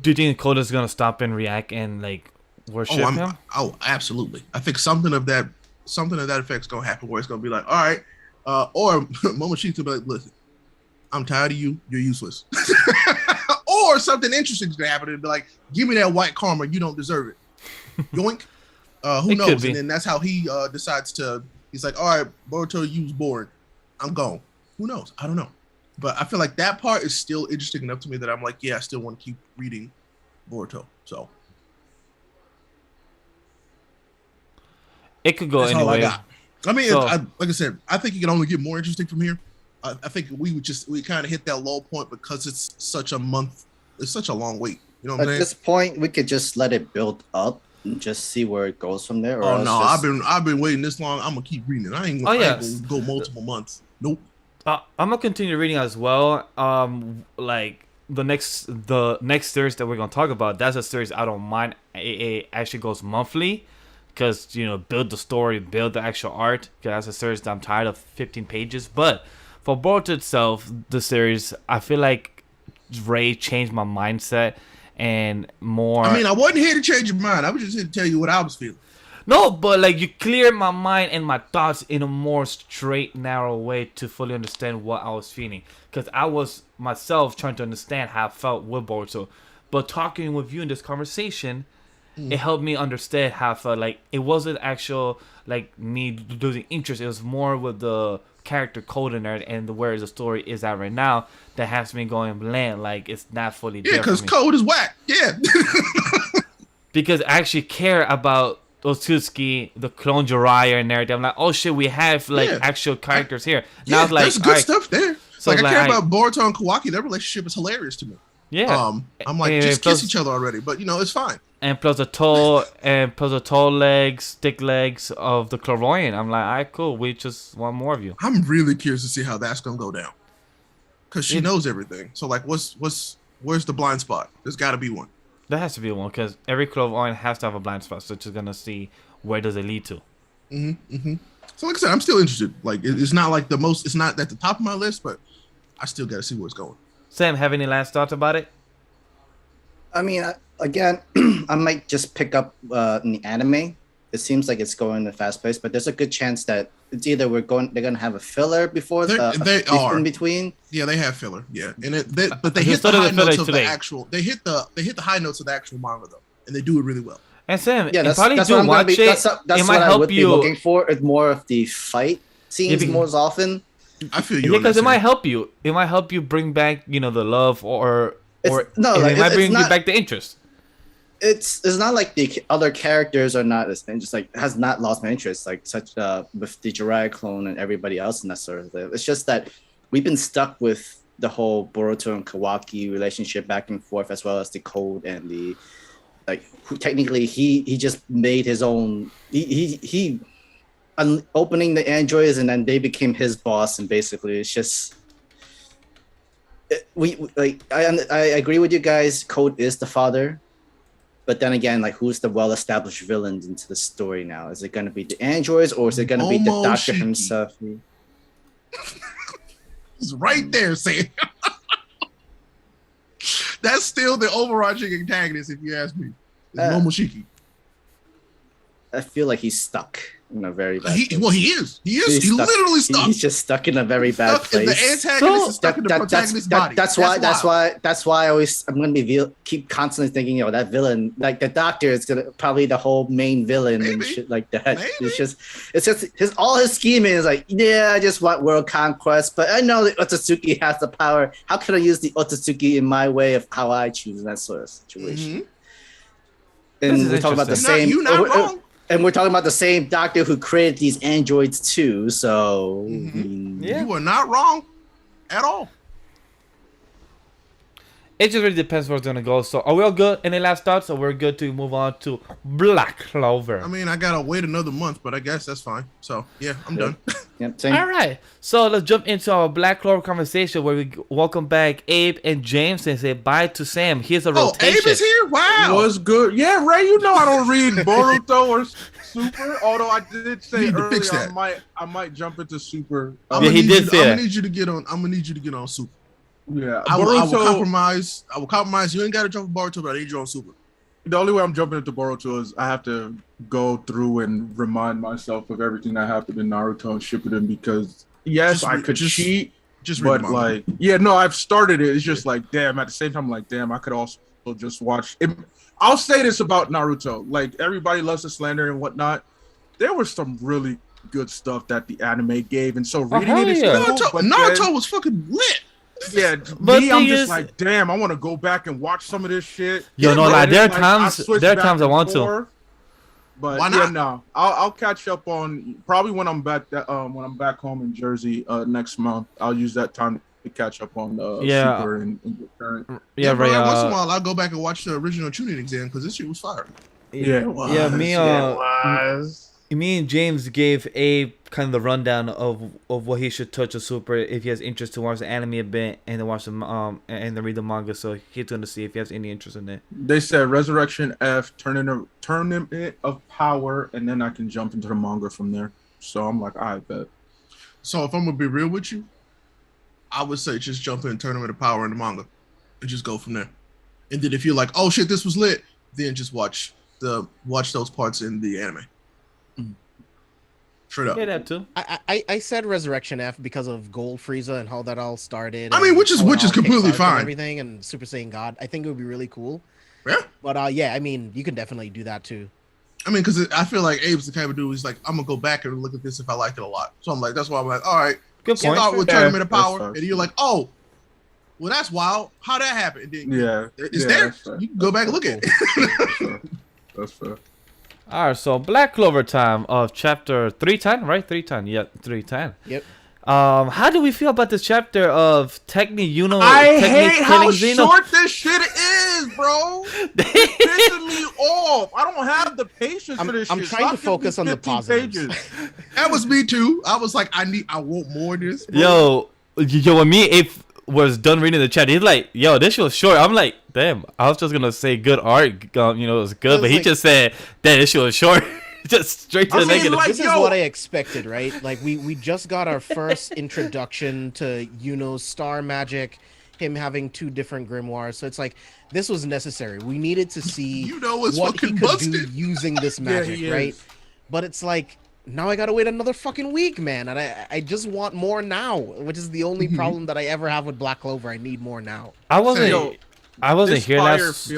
Do you think Koda's gonna stop and react and like worship him? Absolutely. I think something of that effect's gonna happen where it's gonna be like, all right, or Momoshiki's gonna be like, listen, I'm tired of you. You're useless. Or something interesting is gonna happen and be like, give me that white karma. You don't deserve it. Yoink. Who It could knows? be. And then that's how he decides to. He's like, all right, Boruto, you's bored. I'm gone. Who knows? I don't know. But I feel like that part is still interesting enough to me that I'm like, yeah, I still want to keep reading Boruto. So It could go that's all I anyway. got. I mean, So- like I said, I think it can only get more interesting from here. I think we kind of hit that low point because it's such a month. It's such a long wait. You know what At I'm saying? this point, we could just let it build up and just see where it goes from there. Or Oh else no, just- I've been waiting this long. I'm gonna keep reading it. I ain't Oh, gonna yes. go multiple months. Nope. I'm gonna continue reading as well. Like the next series that we're gonna talk about, that's a series I don't mind. It actually goes monthly, because build the story, build the actual art. Because that's a series that I'm tired of 15 pages. But for Boruto itself, the series, I feel like Ray changed my mindset and more. I mean, I wasn't here to change your mind. I was just here to tell you what I was feeling. No, but like you cleared my mind and my thoughts in a more straight, narrow way to fully understand what I was feeling. Because I was myself trying to understand how I felt with Boruto. But talking with you in this conversation, it helped me understand how I felt. Like it wasn't actual like me losing interest. It was more with the character code in there and where the story is at right now that has me going bland. Like it's not fully Yeah, there for because me. code is whack. Yeah. Because I actually care about Otsutsuki, the clone Jiraiya and everything. I'm like, oh shit, we have like Yeah. actual characters here. Yeah, Now it's like, there's good alright, stuff there. So, Like I like, care I- about Boruto and Kawaki. Their relationship is hilarious to me. yeah. I'm like, And just plus- kiss each other already. But you know, it's fine. And plus the tall legs, thick legs of the clairvoyant. I'm like, alright, cool. We just want more of you. I'm really curious to see how that's gonna go down. Cause she It- knows everything. So like, where's the blind spot? There's got to be one. There has to be one because every clairvoyant has to have a blind spot. So just gonna see where does it lead to. So like I said, I'm still interested. Like it's not like the most. It's not at the top of my list, but I still got to see where it's going. Sam, have any last thoughts about it? I mean, again, I might just pick up in the anime. It seems like it's going at a fast pace, but there's a good chance that it's either they're gonna have a filler before They are in between. Yeah, they have filler. Yeah, and but they They hit the started high the filler notes of today. the actual. They hit the high notes of the actual manga though, and they do it really well. And Sam, Yeah, if that's probably what do I'm gonna watch be. it, That's it what might I help would be you. looking for. It's more of the fight scenes Yeah, more often. I feel you. Yeah, on that, because it Sam. might help you. It might help you bring back, the love or It's- no, and like, it might it's bring you not- back the interest. It's not like the other characters are not as just like has not lost my interest like such with the Jiraiya clone and everybody else and that sort of thing. It's just that we've been stuck with the whole Boruto and Kawaki relationship back and forth as well as the code and the like. Technically, he just made his own. He opening the androids and then they became his boss and basically it's just. I agree with you guys. Code is the father. But then again, like, who's the well-established villains into the story now? Is it going to be the androids or is it going to be the doctor Momoshiki. himself? It's right there, Sam. That's still the overarching antagonist, if you ask me. It's Momoshiki. I feel like he's stuck in a very bad place. He is. He is. He's He's stuck. literally stuck. He's just stuck in a very bad Stuck in the place. antagonist is stuck in the protagonist's body. That's why I always I'm gonna keep constantly thinking, that villain, like the doctor is gonna probably the whole main villain and Maybe. shit like that. Maybe. It's just all his scheming is like, yeah, I just want world conquest, but I know that Otsutsuki has the power. How can I use the Otsutsuki in my way of how I choose in that sort of situation? This And is we're talking about the interesting. same. You're not wrong. And we're talking about the same doctor who created these androids too. So I mean, Yeah. You are not wrong at all. It just really depends where it's gonna go. So, are we all good? Any last thoughts? Or we're good to move on to Black Clover? I mean, I gotta wait another month, but I guess that's fine. So yeah, I'm done. Yep, same. All right, so let's jump into our Black Clover conversation where we welcome back Abe and James and say bye to Sam. Here's a Oh, rotation. Abe is here. Wow. Was good. Yeah, Ray, you know I don't read Boruto or Super. Although I did say Need to earlier fix that. I might jump into Super. I'm Yeah, gonna he need did you, say I'm that. gonna need you to get on. I'm gonna need you to get on Super. Yeah, I will Boruto. compromise. I will compromise. You ain't got to jump Boruto, but I need you on Super. The only way I'm jumping into Boruto is I have to go through and remind myself of everything that happened in Naruto and Shippuden because yes, I could cheat, Just read but the manga. like, yeah, no, I've started it. It's just like, damn. At the same time, I'm like, damn, I could also just watch it. I'll say this about Naruto: like, everybody loves the slander and whatnot. There was some really good stuff that the anime gave, and so reading hell it is yeah. cool, Naruto, but Naruto then- was fucking lit. yeah, But me, I'm thing just is- like, damn, I want to go back and watch some of this shit. Yo, no But lie, it's there are like, times- I switch there are back times I and want to. forth. But Why yeah, not? no, I'll catch up on probably when I'm back home in Jersey next month. I'll use that time to catch up on Yeah. Super and get current. Yeah, bro, right. once in a while, I'll go back and watch the original Chunin exam because this shit was fire. Yeah, Yeah, me, it me and James gave Abe kind of the rundown of what he should touch a Super if he has interest to watch the anime a bit and to watch the and to read the manga. So he's going to see if he has any interest in it. They said Resurrection F, Tournament of Power, and then I can jump into the manga from there. So I'm like, I bet. So if I'm gonna be real with you, I would say just jump in Tournament of Power in the manga and just go from there. And then if you're like, oh shit, this was lit, then just watch those parts in the anime. Straight up. Yeah, that too. I said Resurrection F because of Gold Frieza and how that all started. I mean, and which is how it all completely kickstarts and fine. Everything and Super Saiyan God. I think it would be really cool. Yeah. But yeah, I mean, you can definitely do that too. I mean, because I feel like Abe's the kind of dude who's like, I'm gonna go back and look at this if I like it a lot. So I'm like, that's why I'm like, all right, Good point. start with Yeah, Tournament of that's Power, fair. and you're like, oh, well, that's wild. How that happened? And then Yeah, it's yeah, there. that's fair. You can go back and look at it. That's fair. All right, so Black Clover time of chapter 310, right? 310, yeah, 310. Yep. How do we feel about this chapter of Techni, I Techni hate how killing Xeno? short this shit is, bro. It's pissing me off. I don't have the patience for this I'm shit. trying to Stop giving me focus on the 15 positives. That was me too. I was like, I want more of this. bro. Yo, when me Ape was done reading the chat, he's like, yo, this shit was short. I'm like, damn, I was just gonna say good art, it was good, It was but he like- just said, damn, this shit was short. Just straight to I the mean, negative. like, This is yo. what I expected, right? Like we just got our first introduction to Yuno's star magic, him having 2 different grimoires. So it's like this was necessary. We needed to see Yuno was what he fucking could do busted. using this magic, he right? is. But it's like now I gotta wait another fucking week, man, and I just want more now, which is the only problem that I ever have with Black Clover. I need more now. I wasn't This here last.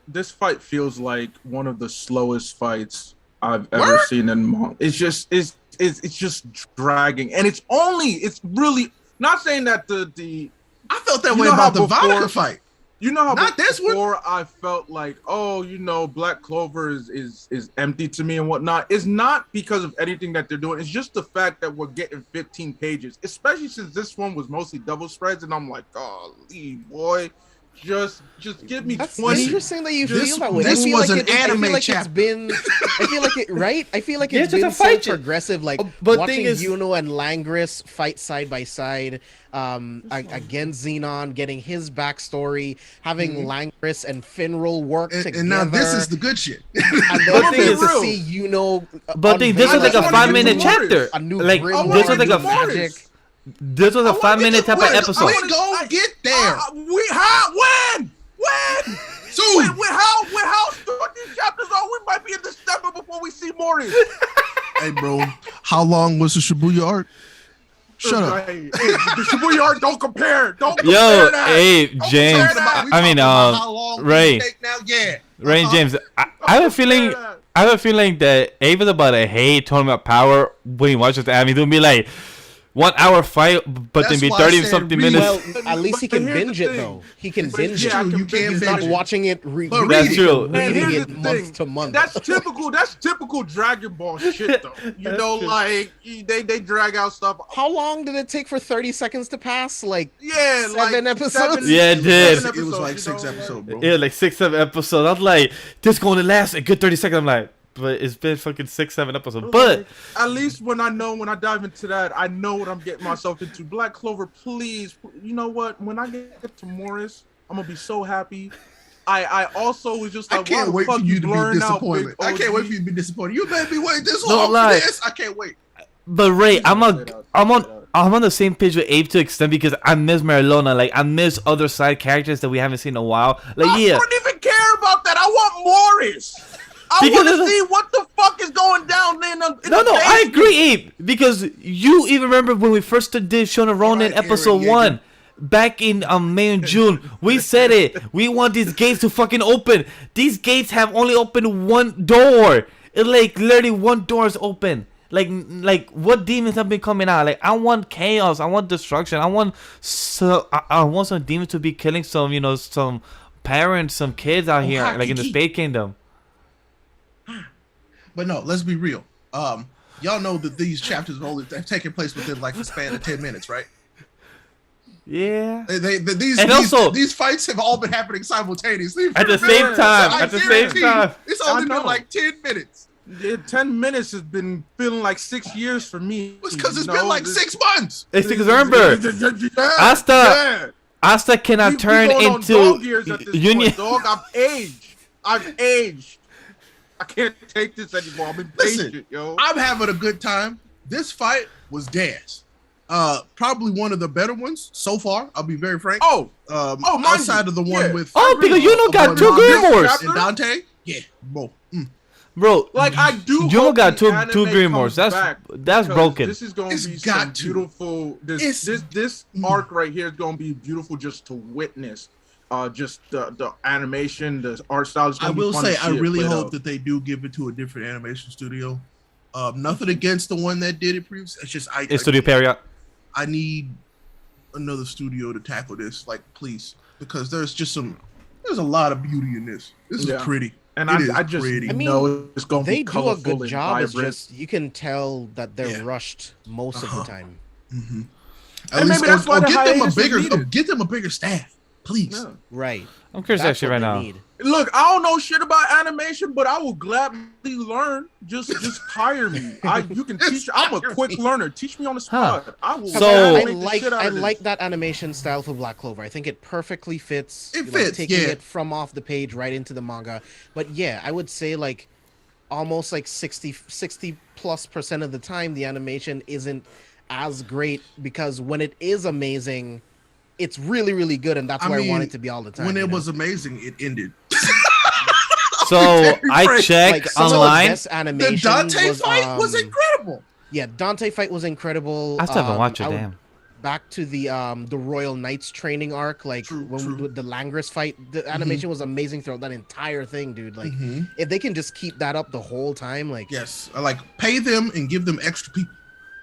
This fight feels like one of the slowest fights I've ever Word? seen in manga. It's just dragging, and it's really not saying that the I felt that You way know how about the before- vodka fight. you know how Not this one. before I felt like, oh, Black Clover is empty to me and whatnot. It's not because of anything that they're doing. It's just the fact that we're getting 15 pages, especially since this one was mostly double spreads, and I'm like, golly, boy, just give me That's 20. interesting that you This- feel that way. this I feel was like an I feel anime like chapter. it's been. I feel like it. Right. I feel like Yeah, it's it's just been a so fight. progressive. Like But watching thing is- Yuno and Langris fight side by side. Against Xenon, getting his backstory, having Langris and Finral work together. And now this is the good shit. And But then thing to is- see Yuno. But thing, this was like a wanna get 5-minute to chapter. A new Like grimoire, this was like new a magic. this was a 5-minute type of When? episode. We gon' get there. When? Soon. With how short these chapters are, we might be in December before we see Morris. Hey, bro, how long was the Shibuya arc? Shut up. Hey, the Shibuya art, don't compare. Don't compare Yo, that. hey, Don't James. compare that. We I mean, talking about how long Ray. it take now? Yeah. Ray and James, I have a feeling. compare that. I have a feeling that Abe is about to hate Tournament Power when he watches the anime. He'll be like 1 hour fight, but then That's be why I 30 said something read. minutes. Well, at least he But can here's the binge it thing. though. He can But binge yeah, I it. can You can't He's binge not it. watching it. But Reading That's it, true. And reading here's it the month thing. to month. That's typical. That's typical Dragon Ball shit, though. You know, true. like they drag out stuff. How long did it take for 30 seconds to pass? Like Yeah, like 7 episodes? Yeah, it did. It was like you 6 know, episodes, bro. Yeah, like 6-7 episodes. I'm like, this going to last a good 30 seconds. I'm like, but it's been fucking 6-7 episodes. But At least when I dive into that, I know what I'm getting myself into. Black Clover, please. You know what? When I get to Morris, I'm gonna be so happy. I also was just I like, can't wait for you to be blurring out disappointed. Big I can't wait OG? for you to be disappointed. You made me wait this No long lie. for this. I can't wait. Ray, I'm Straight out, on straight out. I'm on the same page with Abe to extent because I miss Marilona. Like I miss other side characters that we haven't seen in a while. Like I yeah, don't even care about that. I want Morris. I Because want of to the- see what the fuck is going down in the no, the I basement. agree, Abe, because you even remember when we first did Shonen Ronin Alright, episode Aaron, yeah, 1 back in May and June. We said it. We want these gates to fucking open. These gates have only opened one door. It's like literally one door is open. Like what demons have been coming out? Like I want chaos. I want destruction. I want some demons to be killing some parents, some kids out here, like in the Spade Kingdom. But no, let's be real. Y'all know that these chapters have taken place within like the span of 10 minutes, right? Yeah. These fights have all been happening simultaneously. At the Remember? same time. I At the same guarantee time. It's I only been know. like 10 minutes. Yeah, 10 minutes has been feeling like 6 years for me. It's because it's You been know, like this- 6 months. It's because remember, Yeah, Asta yeah. Asta cannot We turn going on into dog years at this Union. point, dog. I've aged. I can't take this anymore. I'm impatient, Listen, yo. I'm having a good time. This fight was gas. Probably one of the better ones so far. I'll be very frank. mind Outside you, of the one yeah. with Oh, because you don't got two Grimoires. and Dante. Yeah, bro. Bro, Like I do. You hope got the two anime Grimoires. comes That's back, that's because broken. This is gonna It's be got some to. beautiful. This arc right here is gonna be beautiful just to witness. Just the animation, the art style. Is I gonna be will fun to say, I see it really played hope out. that they do give it to a different animation studio. Nothing against the one that did it previously. It's just It's Studio Period. I need another studio to tackle this, like please, because there's a lot of beauty in this. This is Yeah. pretty. and It is I just pretty. I mean, know it's gonna They be do a colorful good and job. It's vibrant. just you can tell that they're Yeah. rushed most of the time. Mm-hmm. And maybe that's why the get them a hiatus is bigger, needed. get them a bigger staff, please. Yeah. Right. I'm curious That's actually what right they now. need. Look, I don't know shit about animation, but I will gladly learn. Just hire me. You can teach. I'm a quick learner. Teach me on the spot. I will. So- I make the like shit out I of this. like that animation style for Black Clover. I think it perfectly fits. It like, fits, taking yeah. it from off the page right into the manga. But yeah, I would say like almost like 60+% of the time the animation isn't as great because when it is amazing, it's really really good, and that's I where I want mean, it to be all the time. When you it know? was amazing, it ended. So I Frank, checked some of the online. best The animation Dante was, fight was incredible. Yeah, Dante fight was incredible. I still haven't watched it. I would- Damn. Back to the Royal Knights training arc, like True, when true. with the Langris fight, the animation was amazing throughout that entire thing, dude. Like Mhm. if they can just keep that up the whole time, like Yes, I like pay them and give them extra people,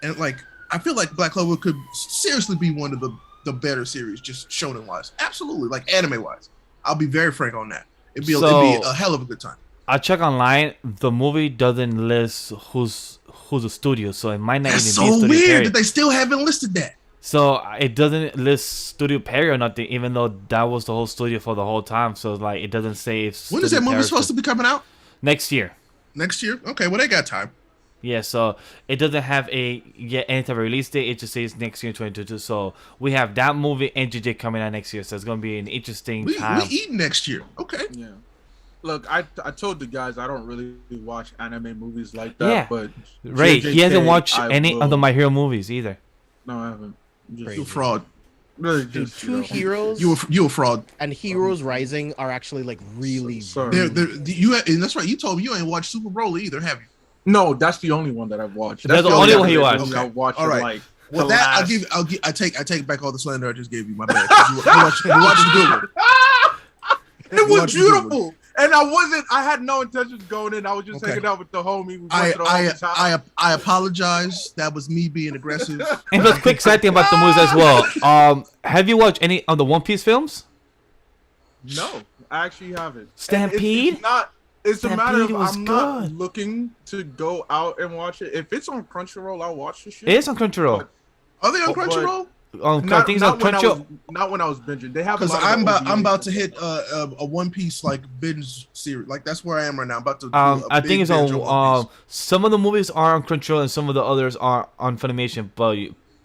and like I feel like Black Clover could seriously be one of the better series, just shonen wise. Absolutely, like anime wise. I'll be very frank on that. It'd be So- a hell of a good time. I check online. The movie doesn't list who's a studio, so it might not That's even be so Studio weird Perry. that they still haven't listed that. So it doesn't list Studio Perry or nothing, even though that was the whole studio for the whole time. So like it doesn't say if When is that movie supposed to be coming out? next year. Next year? Okay, well they got time. Yeah, so it doesn't have any type of release date. It just says next year, 2022. So we have that movie and JJ coming out next year. So it's gonna be an interesting We time. eat next year. Okay. Yeah. Look, I told the guys I don't really watch anime movies like that. Yeah. But Right, he hasn't JJK, watched I any will. of the My Hero movies either. No, I haven't. Just, You a fraud. really dude, just, Two Heroes You a fraud. and Heroes Rising are actually like really, Sorry. really And that's right. You told me you ain't watched Super Broly either, have you? No, that's the only one that I've watched. That's the only one he watched. Okay. I've watched All right. like Well, the that last- I take back all the slander I just gave you. My bad. You watched the good one. It was Watch the good one. beautiful, and I had no intentions going in. I was just Okay. hanging out with the homie. We went to the homie's house. I apologize. That was me being aggressive. And just quick side thing about the movies as well. Have you watched any of the One Piece films? No, I actually haven't. And Stampede? It's not. It's a matter Stampede of was I'm not good. looking to go out and watch it. If it's on Crunchyroll, I'll watch the shit. It is on Crunchyroll. Are they on Oh, but- Crunchyroll? I Not, think it's not on when I Crunchyroll. was, not when I was binging. They have a Because lot of the I'm about OVAs. to hit a One Piece like binge series. Like that's where I am right now. I'm about to. Do I think big it's binge on. One Piece. Some of the movies are on Crunchyroll and some of the others are on Funimation. But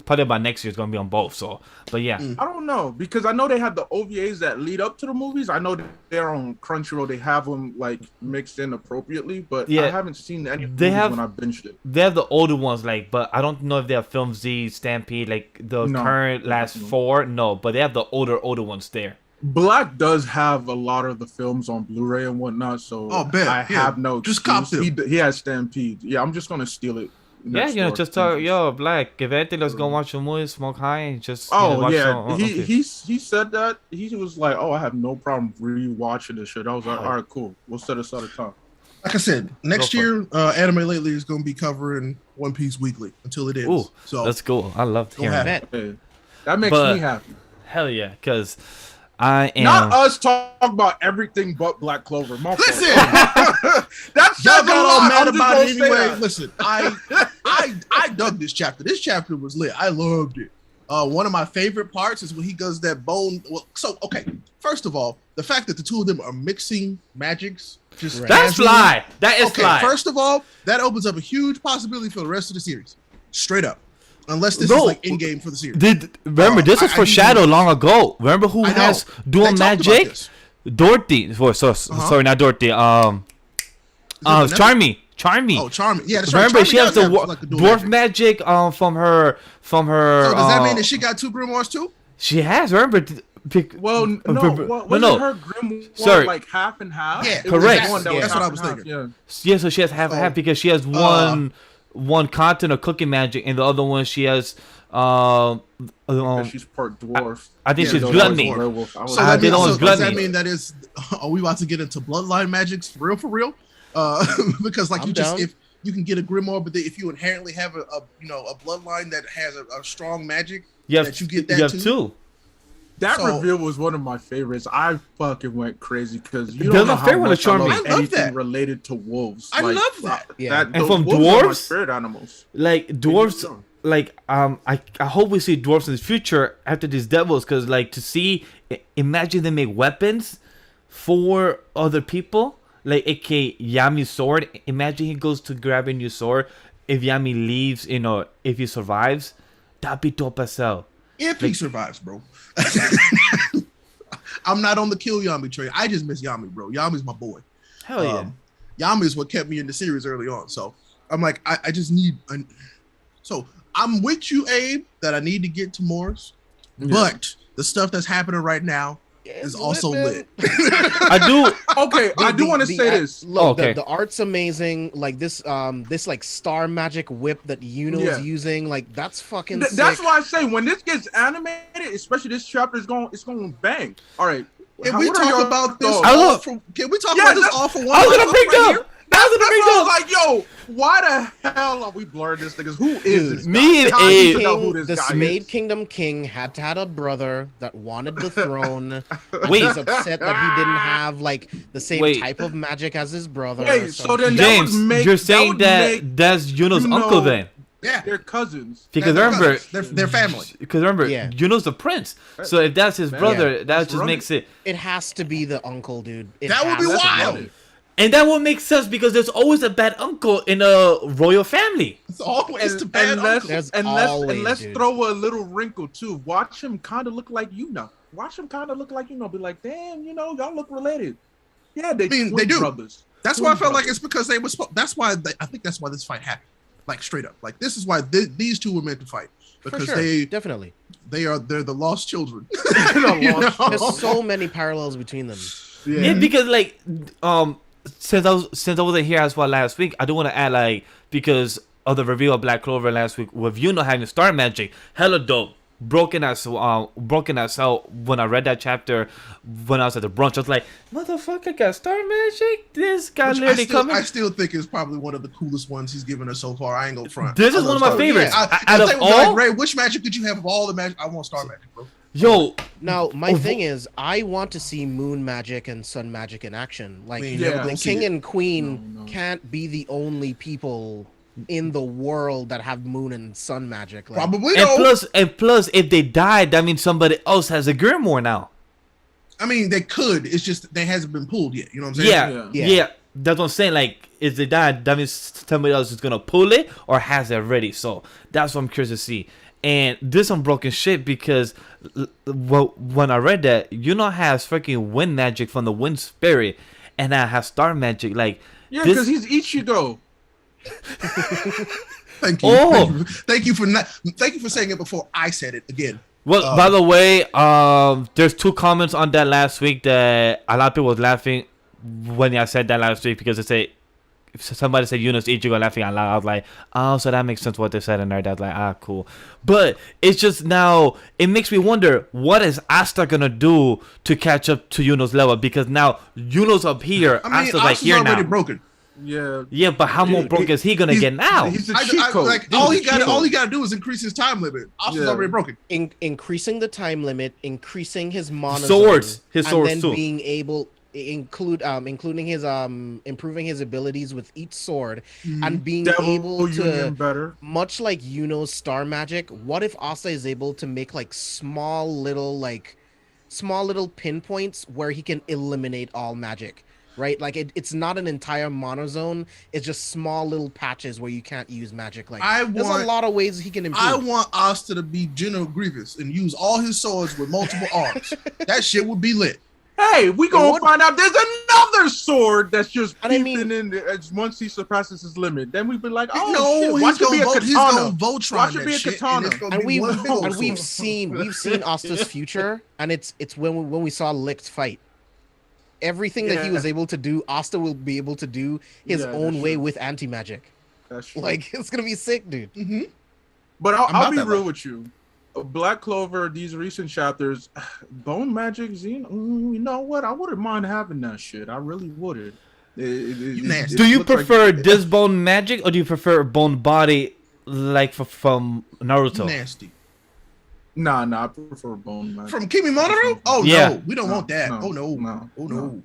probably by next year it's gonna be on both. So, but yeah, Mm. I don't know because I know they have the OVAs that lead up to the movies. I know they're on Crunchyroll. They have them like mixed in appropriately, but Yeah. I haven't seen any of the They movies have- when I binged it. they have the older ones, like, but I don't know if they have Film Z, Stampede, like the No. current last No. 4. No, but they have the older ones there. Black does have a lot of the films on Blu-ray and whatnot, so Oh, bet, I yeah. have no. Just cop excuse. He has Stampede. Yeah, I'm just gonna steal it. Yeah, next you know, door. just talk, yo, Black. If anything, let's go watch a movie, smoke high, and just. Oh watch yeah, some- One Piece. he said that. He was like, "Oh, I have no problem rewatching this shit." I was like, "All right, cool. We'll set aside a time." Like I said, next Go for year, Anime Lately is going to be covering One Piece weekly until it ends. Ooh, so that's cool. I love Go hearing ahead. that. bet. Hey, that makes But- me happy. Hell yeah, because I am. Not us talk about everything but Black Clover. My fault. listen, That says y'all a got all lot. mad I'm just about gonna it say anyway. that. Listen, I dug this chapter. This chapter was lit. I loved it. One of my favorite parts is when he does that bone. Well, so okay, first of all, the fact that the two of them are mixing magics, just Right. That's casually- fly. That is Okay, fly. first of all, that opens up a huge possibility for the rest of the series. Straight up. Unless this No. is like in game for the series. Remember, this was I foreshadowed long ago. Remember who I know. has They dual talked about magic? this. Dorothy. Sorry, not Dorothy. Is it Vanessa? Charmy. Oh, Charming. Yeah, that's right. Remember, she Charming has does the have, like, a dual dwarf magic. magic. From her. So does that mean that she got two grimoires too? She has. Remember. Well, no, wasn't no. her grimoire Sorry. like half and half? Yeah, It was correct. one that was That's what I half was and half, thinking. Yeah. Yeah, so she has half and half because she has one content of cooking magic, and the other one she has. And she's part dwarf. I think Yeah, she's no, gluttony. werewolf. I was So, I that did means, almost so does that gluttony. mean that is? Are we about to get into bloodline magics for real? Because like I'm you just down. if you can get a grimoire, but if you inherently have a bloodline that has a strong magic, You have, that you get that you have too? two. That So- reveal was one of my favorites. I fucking went crazy because you That's don't know my how favorite one, much I Charmy. love I love anything that. related to wolves. I love that. Yeah. And those from wolves are my dwarves? spirit animals. Like dwarves, like I hope we see dwarves in the future after these devils, because like to see, imagine they make weapons for other people, like aka Yami's sword. Imagine he goes to grab a new sword. If Yami leaves, if he survives, that'd be dope as hell. If he survives, bro. I'm not on the kill Yami train. I just miss Yami, bro. Yami's my boy. Hell yeah. Yami is what kept me in the series early on. So I'm like, I just need. So I'm with you, Abe, that I need to get to Morris, but the stuff that's happening right now is also lit. I do. Okay, I do want to say this. Look, Okay. the art's amazing. Like this like star magic whip that Yuno Yeah. is using, like that's fucking sick. That's why I say when this gets animated, especially this chapter, it's going to bang. All right. Can we what are talk your about this? thoughts? I all love- for, can we talk Yeah, about this that's- all for one? I was gonna month bring right up. here? I was That's gonna why I was bring up. like, yo, why the hell are we blurring this niggas? Who is this? Me and guy? I need Abe- to know who this the guy Smade is. Kingdom King had to have a brother that wanted the throne. Wait. He's upset that he didn't have like the same Wait. type of magic as his brother. Wait, so then that James, would make, you're saying would that make that's Yuno's you uncle know- then? Yeah, they're cousins. Because they're remember, cousins. They're family. Because remember, Yeah. Yuno's the prince. So if that's his brother, that let's just run makes it. it has to be the uncle, dude. It That would be has to wild. And that would make sense because there's always a bad uncle in a royal family. It's always the And, bad and let's, uncle. There's and let's, always, and let's dude. throw a little wrinkle too. Watch him kind of look like Watch him kind of look like Be like, damn, y'all look related. Yeah, they mean, twin they do. brothers. That's Twin why I felt like brothers. it's because they were. That's why I think that's why this fight happened. Like straight up, like this is why these two were meant to fight For because sure, definitely. they're the lost children. There's so many parallels between them. Yeah, because like since I wasn't here as well last week, I do want to add like because of the review of Black Clover last week with Yuno having star magic, hella dope. Broken as hell. When I read that chapter, when I was at the brunch, I was like, "Motherfucker got star magic! This guy Which literally coming." I still think is probably one of the coolest ones he's given us so far. I ain't gonna front. This is I one of love my Star- favorites. Yeah, Out of they were all- like, Ray, which magic did you have of all the magic? I want star magic, bro. Yo, Now, my Oh, thing is, I want to see moon magic and sun magic in action. Like, We ain't Yeah. never the gonna see king it. and queen No. can't be the only people in the world that have moon and sun magic. Like, Probably and no. plus, if they died, that means somebody else has a grimoire now. I mean, they could. It's just they hasn't been pulled yet. You know what I'm saying? Yeah, Yeah. yeah. That's what I'm saying. Like, if they died, that means somebody else is gonna pull it or has it already. So that's what I'm curious to see. And this some broken shit because when I read that, has freaking wind magic from the wind spirit, and I have star magic. Like, Yeah, this- because he's Ichigo. Thank you. Oh. Thank you for saying it before I said it again. Well, by the way, there's two comments on that last week that a lot of people was laughing when I said that last week because they say somebody said Eunice Ichigo laughing out loud. I was like, oh, so that makes sense what they said in there. That's like, cool. But it's just now it makes me wonder what is Asta gonna do to catch up to Yuno's level because now Yuno's up here, I mean, Asta's like Asta's here already now. broken. Yeah. Yeah, but how more Dude, broke is he gonna get now? He's a cheat I, code. like He's all a he cheat got code. to do is increase his time limit. Asta's Yeah. already broken. increasing the time limit, increasing his monozone, Swords. His and swords, then too. being able including his improving his abilities with each sword and being Devil able Union to better. much like Yuno's star magic. What if Asta is able to make like small little pinpoints where he can eliminate all magic? Right, like it's not an entire monozone. It's just small little patches where you can't use magic. Like there's a lot of ways he can improve. I want Asta to be General Grievous and use all his swords with multiple arms. That shit would be lit. Hey, we gonna would- find out there's another sword that's just And I peeping mean- in there as once he surpasses his limit. Then we'd be like, oh no, shit, he's watch it be gonna, a he's katana. gonna Voltron Watch it that be a shit, katana. and it's gonna and be we've one big old and we've sword. seen Asta's future, and it's when we saw Licht fight. Everything that he Yeah. was able to do, Asta will be able to do his Yeah, own that's way true. with anti magic. That's true. Like it's gonna be sick, dude. But I'm I'll not be that real way. with you. Black Clover, these recent chapters, Bone Magic, you know what? I wouldn't mind having that shit. I really wouldn't. nasty. Do you looks like- prefer this bone magic or do you prefer bone body like from Naruto? Nasty. Nah, I prefer Bone Man. From Kimi Monoru? Oh Yeah. no, we don't want that. No, Oh no. no, Oh no.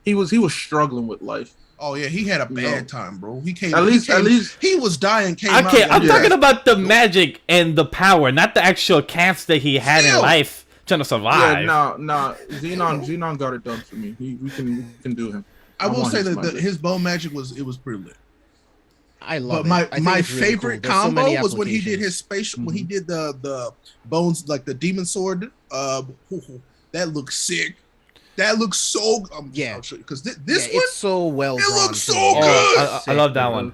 He was struggling with life. Oh yeah, he had a bad No. time, bro. He came. At least he was dying. Came out. Okay, I'm yeah. talking about the magic and the power, not the actual camps that he had in Still. life trying to survive. Yeah, nah. Xenon got it done for me. We can do him. I will want say his that magic. his bone magic was pretty lit. I love But it. I think my it's really favorite cool. There's so many combo was when he did applications. his spatial when he did the bones like the demon sword. That looks sick. That looks so Yeah. because this Yeah, one it's so well it drawn. looks so too. good. Oh, I love that one.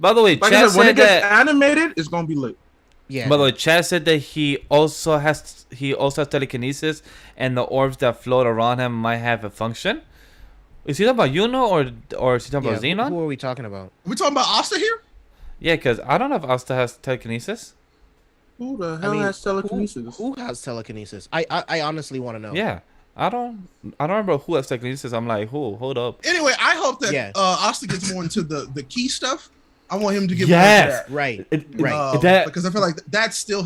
By the way, Like Chad I said, when said it gets that. animated, it's gonna be lit. Yeah. By the way, Chad said that he also has telekinesis, and the orbs that float around him might have a function. Is he talking about Yuno or is he talking yeah, about Xenon? who are we talking about? we talking about Asta here? Yeah, because I don't know if Asta has telekinesis. Who the hell has telekinesis? Who has telekinesis? I honestly want to know. Yeah, I don't remember who has telekinesis. I'm like, who? Hold up. Anyway, I hope that Yeah. Asta gets more into the key stuff. I want him to get Yes. more into that. Right. It- that- Because I feel like that's still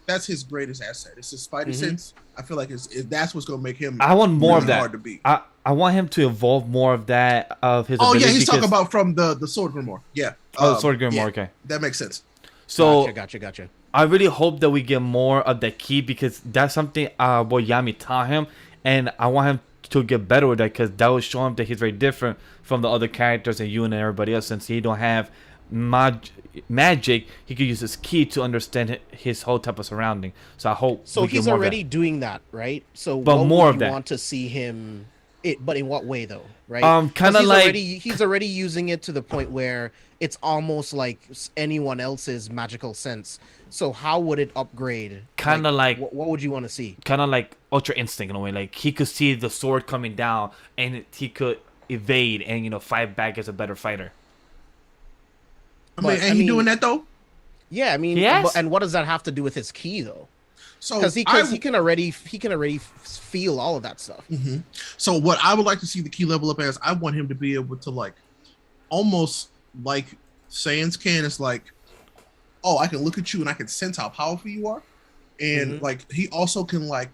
that's his greatest asset. It's his Spidey sense. I feel like that's what's gonna make him. I want more of really that. hard to beat. I want him to evolve more of that of his. Oh yeah, abilities he's talking because- about from the Sword Grimoire. Yeah. Oh, Sword Grim, yeah, okay. that makes sense. So Gotcha. I really hope that we get more of the key because that's something boy Yami taught him, and I want him to get better with that because that will show him that he's very different from the other characters and you and everybody else. Since he don't have magic, he could use his key to understand his whole type of surrounding. So I hope. So we get he's more of that. already doing that, right? So But what more would of you that. want to see him but in what way though, right? 'Cause Kinda he's like- he's already using it to the point where it's almost like anyone else's magical sense. So how would it upgrade? Kinda like- what would you want to see? Kind of like Ultra Instinct in a way. Like he could see the sword coming down and he could evade and fight back as a better fighter. I mean, But, ain't he doing that though? Yeah, I mean, Yes. and what does that have to do with his key though? So Because he I- can already feel all of that stuff. So what I would like to see the key level up as, I want him to be able to like, almost like Saiyans can. It's like, oh, I can look at you and I can sense how powerful you are, and like he also can like,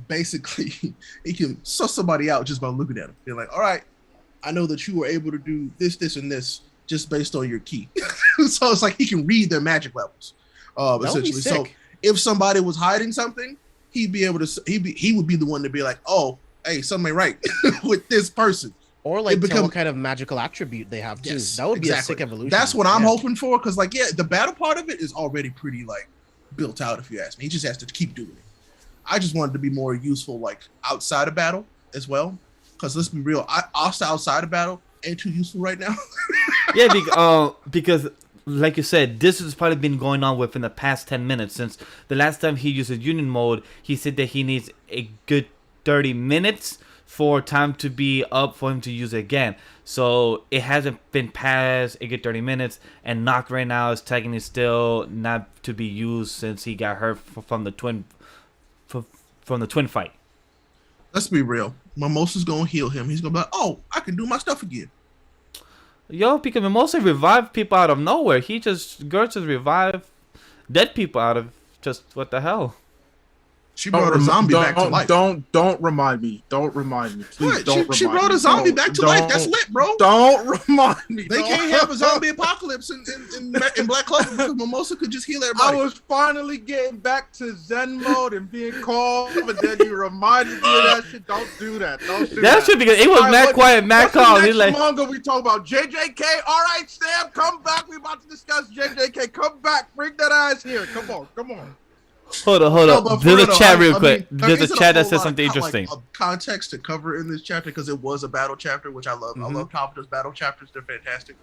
basically, he can suss somebody out just by looking at him. They're like, all right, I know that you were able to do this, this, and this just based on your key. So it's like he can read their magic levels, That would be essentially. So sick. if somebody was hiding something, he'd be able to. He would be the one to be like, "Oh, hey, something ain't right with this person." Or like It tell become- what kind of magical attribute they have too. Yes, That would be exactly. a sick evolution. That's what I'm Yeah. hoping for. Because like, yeah, the battle part of it is already pretty like built out. If you ask me, he just has to keep doing it. I just wanted to be more useful, like outside of battle as well. Because let's be real, Asta outside of battle ain't too useful right now. Yeah, because like you said, this has probably been going on within the past 10 minutes since the last time he used his union mode. He said that he needs a good 30 minutes for time to be up for him to use it again. So it hasn't been past a good 30 minutes, and Knock right now is technically still not to be used since he got hurt from the twin fight. Let's be real. Mimosa's gonna heal him. He's gonna be like, "Oh, I can do my stuff again." Yo, because Mimosa revived people out of nowhere. Gertz just revived dead people out of just what the hell. She brought a zombie back to life. Don't remind me. Don't remind me. Please What? don't remind me. She brought a zombie back to life. That's lit, bro. Don't remind me. They can't have a zombie apocalypse in Black Clover because Mimosa could just heal everybody. I was finally getting back to Zen mode and being calm, but then you reminded me of that shit. Don't do that. Don't do that. That's true because it was mad quiet, mad calm. What's the He's next like, manga we talk about? JJK. All right, Sam, come back. We about to discuss JJK. Come back. Bring that ass here. Come on. hold No, up. but for There's real a though, chat I real mean, quick. there There's a isn't chat that whole says lot something of, interesting. of context to cover in this chapter because it was a battle chapter, which I love. I love Tabata's battle chapters. They're fantastic.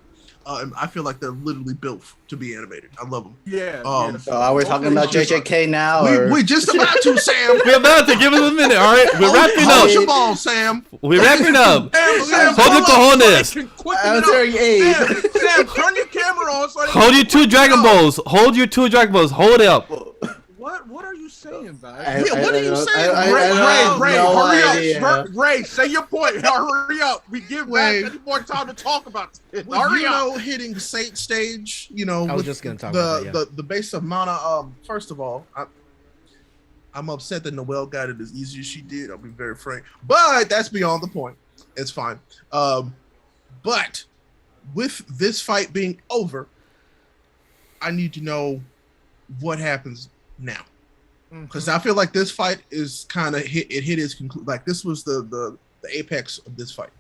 And I feel like they're literally built to be animated. I love them. Yeah. So are we talking about JJK now? Or? We just about to, Sam. We're about to give us a minute, all right? We're wrapping Hold your up. ball, Sam. We're wrapping up. Sam, Hold your cojones. I was hearing aid. Sam, turn your camera on. So I Hold your two Dragon Balls. Hold your two Dragon Balls. Hold it up. What are you saying, guys? Yeah, what are you saying? Ray, hurry idea. up. Ray, say your point. Hurry up. We give Wait. back any more time to talk about this. With Hurry up. hitting Saint stage, you know, I was with just gonna talk the, about that, yeah. the base of mana. First of all, I'm upset that Noelle got it as easy as she did. I'll be very frank, but that's beyond the point. It's fine. But with this fight being over, I need to know what happens now, because I feel like this fight is kind of hit its conclusion. Like this was the apex of this fight,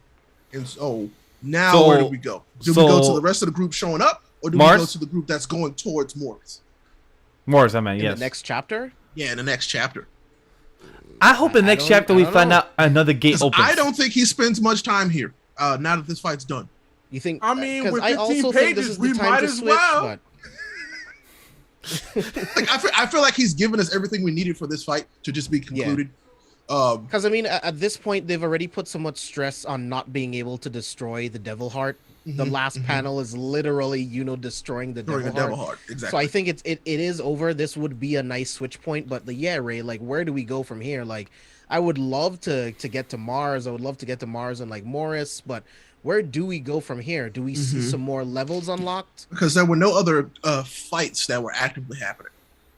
and so now where do we go? Do we go to the rest of the group showing up, or do we go to the group that's going towards Morris? Morris, I mean, In yes. the next chapter? Yeah, in the next chapter. I hope in the next chapter we find out another gate opens. I don't think he spends much time here. Now that this fight's done. You think? I mean, with I 15 also pages, think this is the we time might to as switch, well. Like I feel like he's given us everything we needed for this fight to just be concluded. Because I mean, at this point, they've already put so much stress on not being able to destroy the Devil Heart. The last panel is literally, destroying the Devil Heart. Exactly. So I think it is over. This would be a nice switch point. But Ray, like, where do we go from here? Like, I would love to get to Mars. I would love to get to Mars and like Morris, but where do we go from here? Do we see some more levels unlocked? Because there were no other fights that were actively happening.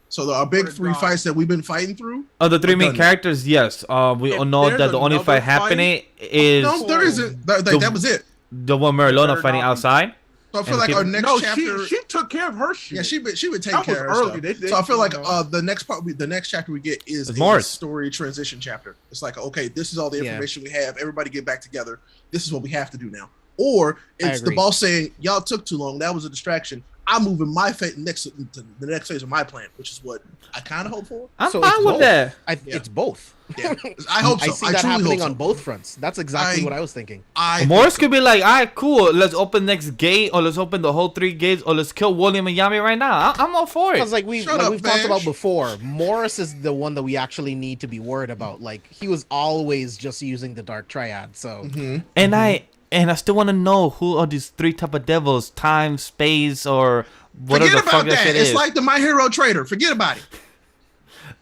So our big three fights that we've been fighting through. Of the three main characters, yes. We all know that the only fight happening is no, there isn't. That was it. The one Merlona fighting outside. So I feel like our next chapter. She took care of her shit. Yeah, she would take care of her stuff. So I feel like the next chapter we get is a story transition chapter. It's like, okay, this is all the information we have. Everybody get back together. This is what we have to do now. Or it's the boss saying, y'all took too long. That was a distraction. I'm moving my fate next to the next phase of my plan, which is what I kind of hope for. I'm fine with that. It's both. Yeah. I hope so. I see that happening on both fronts. That's exactly what I was thinking. Morris could be like, all right, cool. Let's open next gate, or let's open the whole 3 gates, or let's kill William and Yami right now. I'm all for it. Because we've talked about before, Morris is the one that we actually need to be worried about. Like, he was always just using the Dark Triad. So, And I still want to know who are these 3 type of devils, time, space, or whatever the fuck that shit is. It's like the My Hero Trader. Forget about it.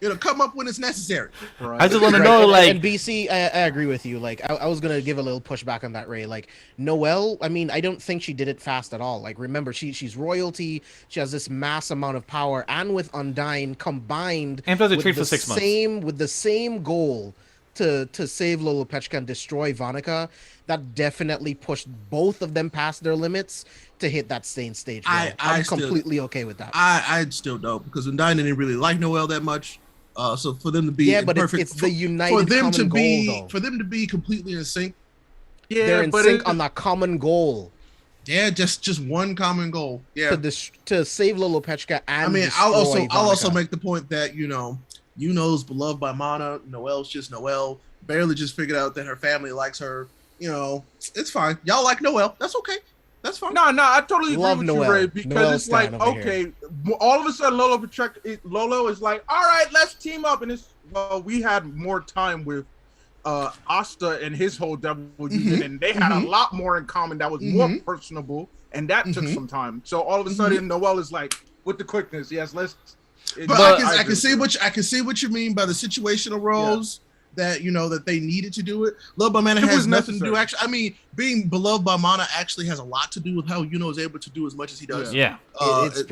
It'll come up when it's necessary. Right. I just want to know, like... And BC, I agree with you. Like, I was going to give a little pushback on that, Ray. Like, Noelle, I mean, I don't think she did it fast at all. Like, remember, she's royalty. She has this mass amount of power. And with Undyne combined... And plus a treat for 6 months. With the same goal to save Lolopechka and destroy Vanica, that definitely pushed both of them past their limits to hit that same stage. I'm completely okay with that. I still don't, because Undyne didn't really like Noelle that much. So for them to be it's the united common goal, for them to be completely in sync. Yeah, they're in sync on that common goal. Yeah, just one common goal. Yeah, to save Lolopechka and I mean, I'll also make the point that Yuno's beloved by Mana. Noelle's just Noelle. Barely just figured out that her family likes her. It's fine. Y'all like Noelle. That's okay. That's fine. No, I totally Love agree with Noelle. you, Ray, because Noelle's it's like, okay, all of a sudden Lolo is like, all right, let's team up. And we had more time with Asta and his whole devil unit, and they had a lot more in common that was more personable, and that took some time. So all of a sudden Noelle is like, with the quickness, yes, let's... But I can see what you mean by the situational roles. That that they needed to do it. Love by Mana has nothing to do. Actually, I mean, being beloved by Mana actually has a lot to do with how is able to do as much as he does. Yeah,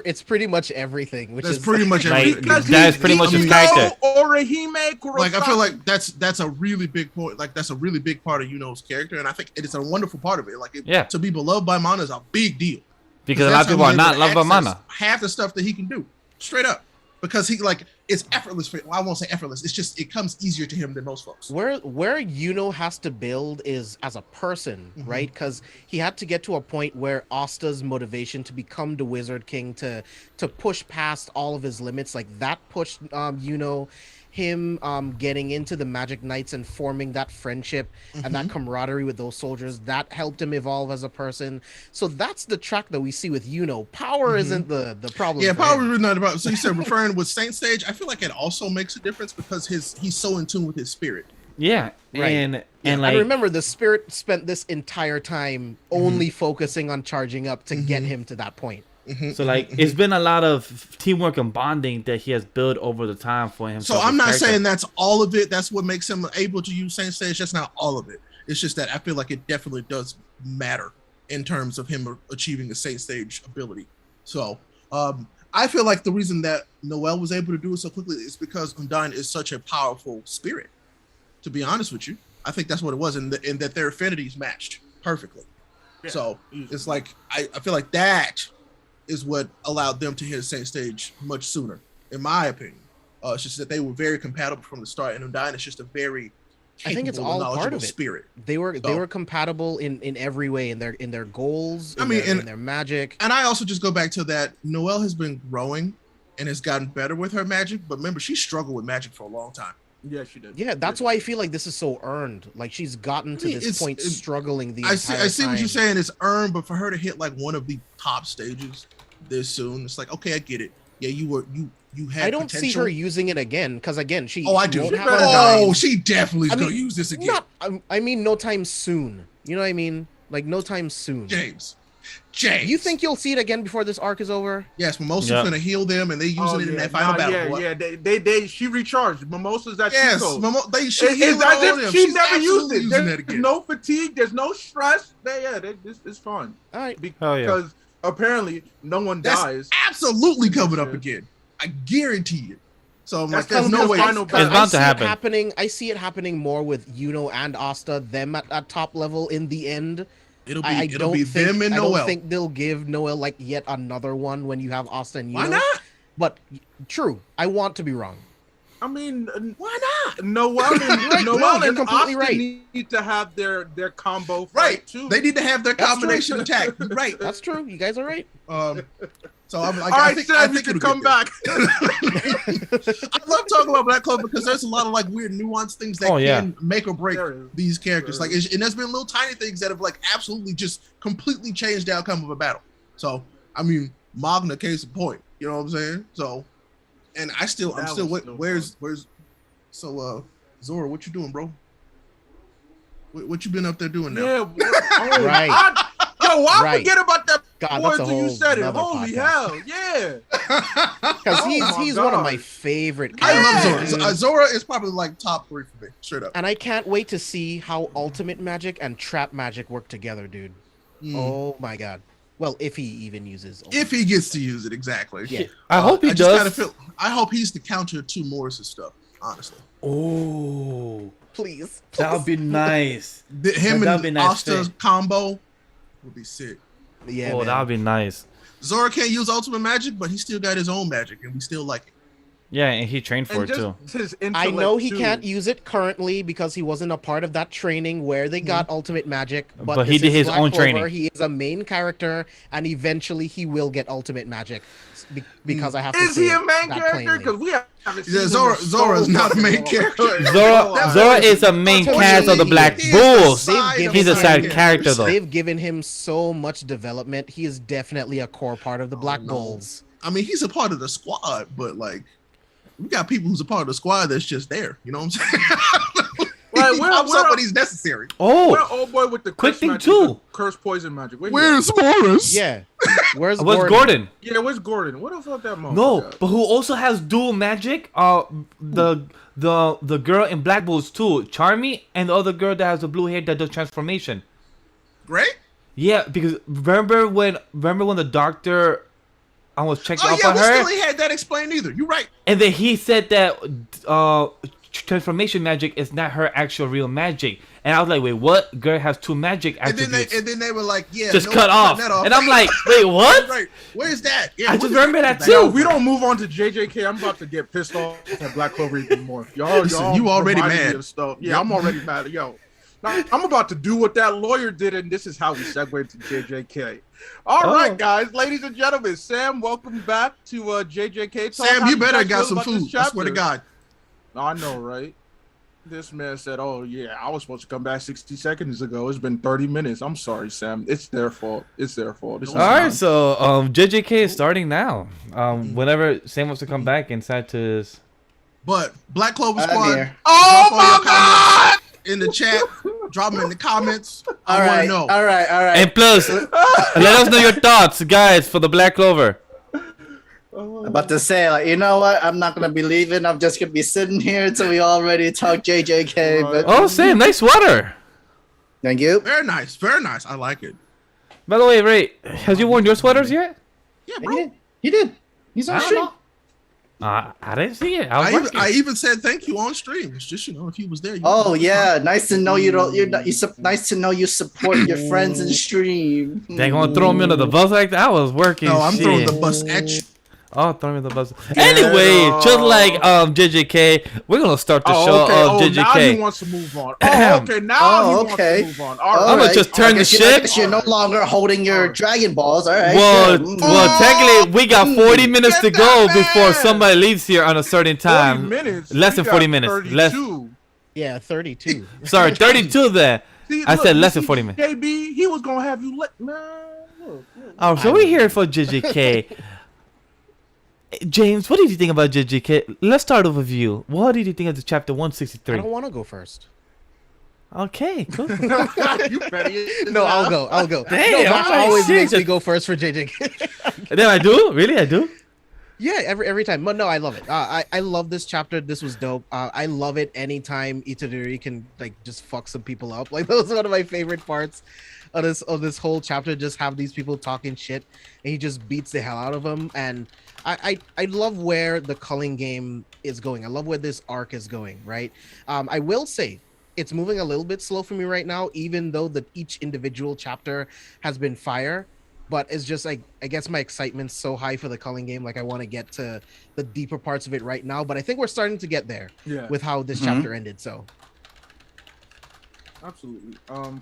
it's pretty much everything. Which is pretty much everything. That's pretty much his character. Like I feel like that's a really big point. Like that's a really big part of Yuno's character, and I think it's a wonderful part of it. To be beloved by Mana is a big deal because a lot of people are not loved by Mana. Half the stuff that he can do, straight up. Because he it's effortless. I won't say effortless. It's just it comes easier to him than most folks. Where Yuno has to build is as a person, right? Because he had to get to a point where Asta's motivation to become the Wizard King to push past all of his limits, like that pushed Yuno. Him getting into the Magic Knights and forming that friendship and that camaraderie with those soldiers, that helped him evolve as a person. So that's the track that we see with Yuno. Power isn't the problem. Yeah, power is not the problem. So you said referring with Saint Stage, I feel like it also makes a difference because he's so in tune with his spirit. Yeah, right. And I remember the spirit spent this entire time only focusing on charging up to get him to that point. So it's been a lot of teamwork and bonding that he has built over the time for him. So I'm not saying that's all of it. That's what makes him able to use Saint Stage. That's not all of it. It's just that I feel like it definitely does matter in terms of him achieving a Saint Stage ability. So I feel like the reason that Noelle was able to do it so quickly is because Undyne is such a powerful spirit. To be honest with you, I think that's what it was, and that their affinities matched perfectly. Yeah. So it's like I feel like that is what allowed them to hit the same stage much sooner, in my opinion. It's just that they were very compatible from the start, and Undyne is just a very I think it's capable, all part knowledgeable of it. spirit. They were compatible in every way, in their goals, in their magic. And I also just go back to that Noelle has been growing and has gotten better with her magic, but remember, she struggled with magic for a long time. Yeah, she did. Yeah, that's why I feel like this is so earned. Like she's gotten to this point struggling the I entire see what time. you're saying. It's earned, but for her to hit like one of the top stages this soon, it's like, okay, I get it. Yeah, you had. I don't potential. see her using it again because again she. Oh, I she do. won't have Oh, Undyne. she definitely is I gonna mean, use this again. I mean, no time soon. You know what I mean? Like no time soon. James. You think you'll see it again before this arc is over? Yes, Mimosa's Yeah. gonna heal them, and they using it in that final battle. Yeah, they she recharged. Mimosa's that Yes, Chico. she It's healed as all if of them. she She's never used absolutely it. using that There's again. no fatigue. There's no stress. It's fine. All right. Hell yeah. Because apparently no one That's dies. absolutely coming up Shit. again. I guarantee it. So I'm That's like, there's gonna no be the way. final It's battle. bound to see it happen. happening. I see it happening more with Yuno and Asta, them at top level in the end. It'll be I it'll don't be think, them and I don't Noelle. think they'll give Noelle like yet another one when you have Asta and Yuno. Why not? But true, I want to be wrong. I mean, Why not? Noelle and, No, Noelle you're and completely Asta right. need to have their combo fight Right. too. They need to have their That's combination true. attack. You're right. That's true. You guys are right. So I'm like, All I right, think Sam, you it'll can come get there. back. I love talking about Black Clover because there's a lot of like weird nuanced things that Oh, yeah. can make or break There is. these characters. There Like, and there's been little tiny things that have like absolutely just completely changed the outcome of a battle. So I mean, Magna case in point. You know what I'm saying? So, and I'm still was wait, still where's so Zora, what you doing, bro? What you been up there doing now? Yeah. Oh, Right. Why Right. forget about that God, boy that's a until you whole said it? nother Holy podcast. hell, yeah. Because Oh my he's one of my God. favorite I characters. love Zora. Zora is probably like top 3 for me, straight up. And I can't wait to see how ultimate magic and trap magic work together, dude. Mm. Oh my god. Well, if he even uses ultimate. If he gets to use it, exactly. Yeah. I hope he I just does. kinda feel. I hope he's the counter to Morris's stuff. Honestly, Oh, Please. that would be nice. Him That'd be and nice Asta's fit. combo would be sick. Yeah, Oh, man. that would be nice. Zora can't use ultimate magic, but he still got his own magic, and we still like it. Yeah, and he trained for And it too. just his I intellect, know he too. can't use it currently because he wasn't a part of that training where they got ultimate magic. But he this did is his Black own Clover. training. He is a main character, and eventually he will get ultimate magic because I have to Is say he a it main that character? plainly. Because we haven't seen Yeah, him Zora- in Zora's so not a main long. character. Zora is a main cast of the Black He is the Bulls. side They've of He's a the side characters. character though. They've given him so much development. He is definitely a core part of the Black no. Bulls. I mean, he's a part of the squad, but like, we got people who's a part of the squad that's just there. You know what I'm saying? Right, he where- pops where- up when he's necessary. Oh, Where old boy with the Quick curse thing, magic, too. the curse poison magic? Where he Where's Morris? Yeah. Where's what's Gordon? at? Yeah, where's Gordon? What the fuck that motherfucker? No, at? but who also has dual magic? The girl in Black Bulls too, Charmy, and the other girl that has the blue hair that does transformation. Great. Yeah, because remember when the doctor was checking Oh up yeah, on we her, still ain't had that explained either. You're right. and then he said that transformation magic is not her actual real magic, and I was like, wait, what? Girl has two magic And attributes. then they were like, yeah, just no, cut we're off. cutting that And I'm like, wait, what? right. Where's that? Yeah, I what just is remember that Yo, too. Yo, we don't move on to JJK. I'm about to get pissed off at Black Clover even more. Listen, you already reminded me mad. of Stuff. Yeah, Yep. I'm already mad. Yo, now, I'm about to do what that lawyer did, and this is how we segue to JJK. All Oh. right, guys, ladies and gentlemen, Sam, welcome back to JJK. Talk. Sam, How you do better guys got feel some about this food. I swear to chapter? God. I know, right? This man said, "Oh yeah, I was supposed to come back 60 seconds ago. It's been 30 minutes. I'm sorry, Sam. It's their fault. It's their fault. It's All right, so JJK is starting now. Whenever Sam wants to come back inside to his... But Black Clover I'm Squad, here. Oh drop all your my God! comments in the chat. Drop them in the comments. All I want right, to know. all right. And plus, let us know your thoughts, guys, for the Black Clover. About to say, like, you know what? I'm not gonna be leaving. I'm just gonna be sitting here until we already talk JJK. But Oh, Sam, nice sweater. thank you. Very nice. Very nice. I like it. By the way, Ray, has you worn your sweaters yet? Yeah, He bro. did. He did. He's I on don't stream. know. I didn't see it. I was I even said thank you on stream. It's just if he was there. Oh yeah, nice to know you don't. You're not. Nice to know you support your friends in stream. They gonna throw me under the bus like that? I was working. No, I'm shit. throwing the bus at you. Oh, throw me the bus. Anyway, just like JJK, we're gonna start the show okay. of Now he JJK. wants to move on. Okay. Now he wants to move on. All I'm right. gonna just turn the I ship. guess you're no longer holding your Dragon Balls. All right. Well, sure. technically, we got 40 minutes to Get go that before man. somebody leaves here on a certain 40 time. minutes. Less than We got 40 minutes. 32. Yeah, 32. Sorry, 32 there. See, I look, said you less than see 40 minutes. JB, he was gonna have you let man. Look. Oh, so we're here for JJK. James, what did you think about JJK? Let's start off with you. What did you think of the chapter I 163? don't want to go first. Okay, cool. You ready? No, I'll go. Damn, No, Max I always see. makes me go first for JJK. Then I do? Really? I do? Yeah, every time. But no, I love it. I love this chapter. This was dope. I love it anytime Itadori can like just fuck some people up. Like that was one of my favorite parts of this whole chapter. Just have these people talking shit, and he just beats the hell out of them. And I love where the culling game is going. I love where this arc is going. Right. I will say it's moving a little bit slow for me right now, even though each individual chapter has been fire. But it's just like, I guess my excitement's so high for the culling game. Like I want to get to the deeper parts of it right now. But I think we're starting to get there with how this chapter ended. So Absolutely.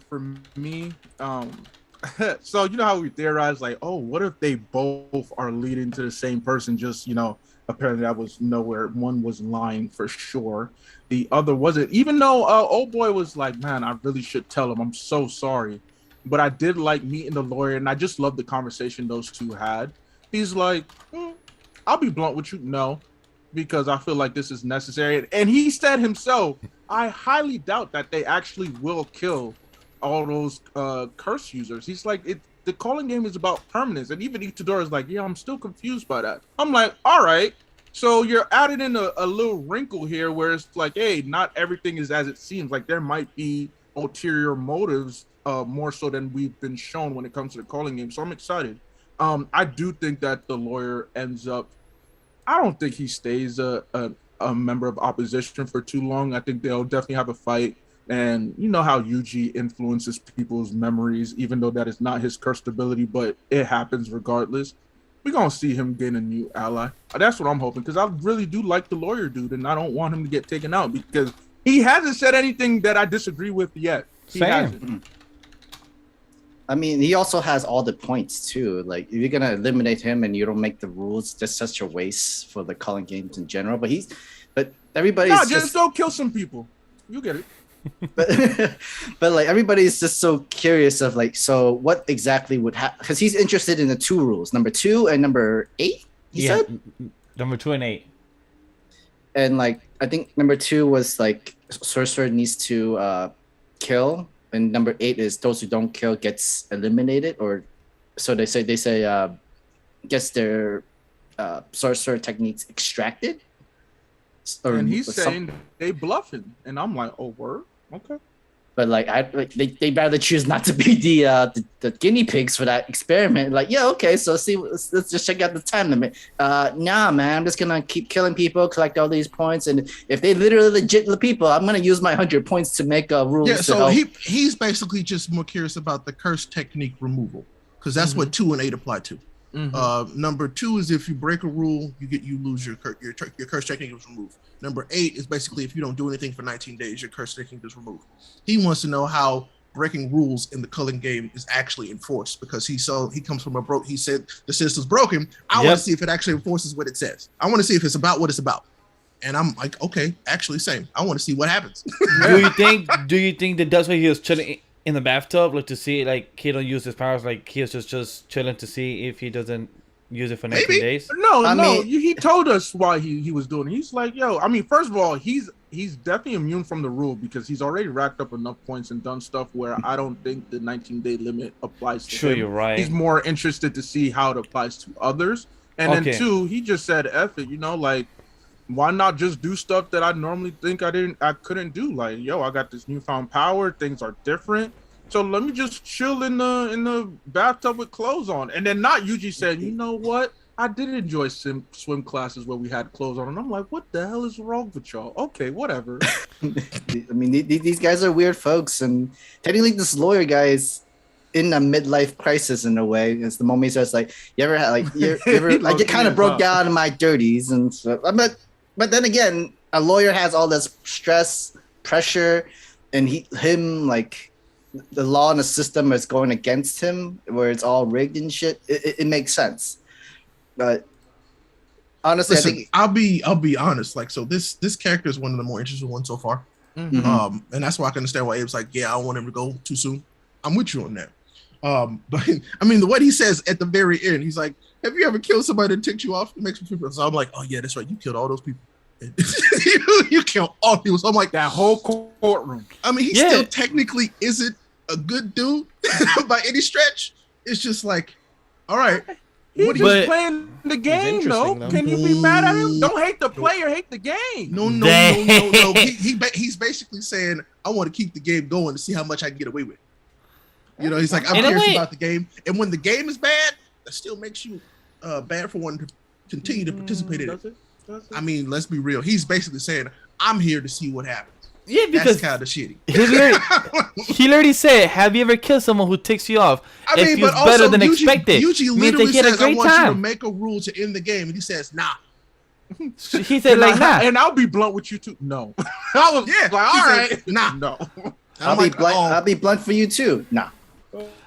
For me, so you know how we theorize, like, oh, what if they both are leading to the same person? Just apparently that was nowhere. One was lying for sure. The other wasn't. Even though old boy was like, man, I really should tell him. I'm so sorry. But I did like meeting the lawyer, and I just loved the conversation those two had. He's like, I'll be blunt with you, no, because I feel like this is necessary. And he said himself, I highly doubt that they actually will kill all those curse users. He's like, the calling game is about permanence. And even Itadori is like, yeah, I'm still confused by that. I'm like, all right. So you're adding in a little wrinkle here where it's like, hey, not everything is as it seems. Like there might be ulterior motives more so than we've been shown when it comes to the calling game. So I'm excited. I do think that the lawyer ends up, I don't think he stays a member of opposition for too long. I think they'll definitely have a fight. And you know how Yuji influences people's memories, even though that is not his cursed ability, but it happens regardless. We're going to see him gain a new ally. That's what I'm hoping, because I really do like the lawyer dude, and I don't want him to get taken out because he hasn't said anything that I disagree with yet. He hasn't. I mean, he also has all the points too. Like, if you're gonna eliminate him and you don't make the rules, just such a waste for the calling games in general. But everybody's just don't kill some people. You get it. but like everybody's just so curious of like, so what exactly would happen? Because he's interested in the two rules, number 2 and number 8. He said number 2 and 8. And like, I think number 2 was like sorcerer needs to kill, and number 8 is those who don't kill gets eliminated, or so they say gets their sorcerer techniques extracted. And he's saying they bluffing, and I'm like, oh, word, okay. But like, they rather choose not to be the guinea pigs for that experiment. Like, yeah, okay, so let's just check out the time limit. Nah, man, I'm just gonna keep killing people, collect all these points, and if they literally legit the people, I'm gonna use my 100 points to make rules. Yeah, so he's basically just more curious about the curse technique removal, because that's what 2 and 8 apply to. Number 2 is if you break a rule, you lose your curse technique is removed. Number 8 is basically if you don't do anything for 19 days, your curse technique is removed. He wants to know how breaking rules in the culling game is actually enforced, because he comes from he said the system's broken. I want to see if it actually enforces what it says. I want to see if it's about what it's about. And I'm like, okay, actually same. I want to see what happens. Do you think that that's why he was chilling in the bathtub, like to see like he don't use his powers, like he was just chilling to see if he doesn't use it for 19 days? No, he told us why he was doing it. He's like, yo, I mean, first of all, he's definitely immune from the rule because he's already racked up enough points and done stuff where I don't think the 19-day limit applies to him. Sure, you're right. He's more interested to see how it applies to others. And then 2, he just said, F it, like, why not just do stuff that I normally think I couldn't do? Like, yo, I got this newfound power, things are different. So let me just chill in the bathtub with clothes on. And then not Yuji said, you know what? I did enjoy swim classes where we had clothes on, and I'm like, what the hell is wrong with y'all? Okay, whatever. I mean, these guys are weird folks, and technically, this lawyer guy is in a midlife crisis in a way. It's the moment he starts like, you ever had like, you ever like, it kind of broke down in my 30s and stuff. But then again, a lawyer has all this stress, pressure, and him like. The law and the system is going against him, where it's all rigged and shit. It makes sense, but honestly, Listen, I think I'll be honest. Like, so this character is one of the more interesting ones so far. Mhm. And that's why I can understand why Abe's like, yeah, I don't want him to go too soon. I'm with you on that. But I mean, what he says at the very end, he's like, have you ever killed somebody that ticked you off? It makes me feel. So I'm like, oh yeah, that's right. You killed all those people. you killed all people. So I'm like, That whole courtroom. I mean, he still technically isn't a good dude by any stretch. It's just like, all right. He's just playing the game, interesting, though. though. Can you be mad at him? Don't hate the player, hate the game. No. He's basically saying, I want to keep the game going to see how much I can get away with. You know, he's like, I'm In a curious way- about the game. And when the game is bad, that still makes you bad for wanting to continue to participate in it. Does it? Does it? I mean, let's be real. He's basically saying, I'm here to see what happens. Yeah, That's because kind of shitty. he literally said, "Have you ever killed someone who ticks you off? I It mean, feels but also better than Yuji expected. Yuji Means literally that he had a says, I great want you to time." make a rule to end the game. And he says, nah. He said, "Like, nah." And I'll be blunt with you too. No. I was Yeah. like, all he right. said, nah. No. I'm like, oh. I'll be blunt for you too. Nah.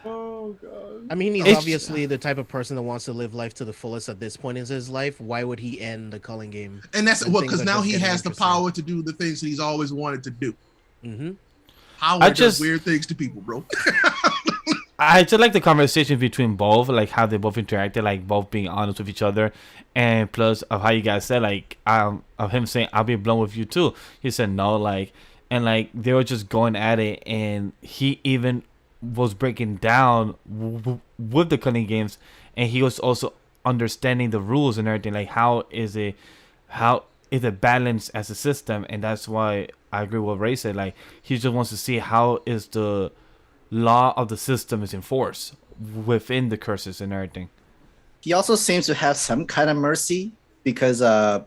Oh god. I mean, he's It's- obviously the type of person that wants to live life to the fullest at this point in his life. Why would he end the culling game? And that's when well, things because are now just he getting has the interesting? power to do the things that he's always wanted to do. Mm-hmm. Power I does just- weird things to people, bro. I just like the conversation between both, like how they both interacted, like both being honest with each other, and plus of how you guys said, like, of him saying, "I'll be blunt with you too." He said no, like, and like they were just going at it, and he even was breaking down with the cunning games, and he was also understanding the rules and everything, like how is it balanced as a system, and that's why I agree with what Ray said. Like, he just wants to see how is the law of the system is enforced within the curses and everything. He also seems to have some kind of mercy because Amai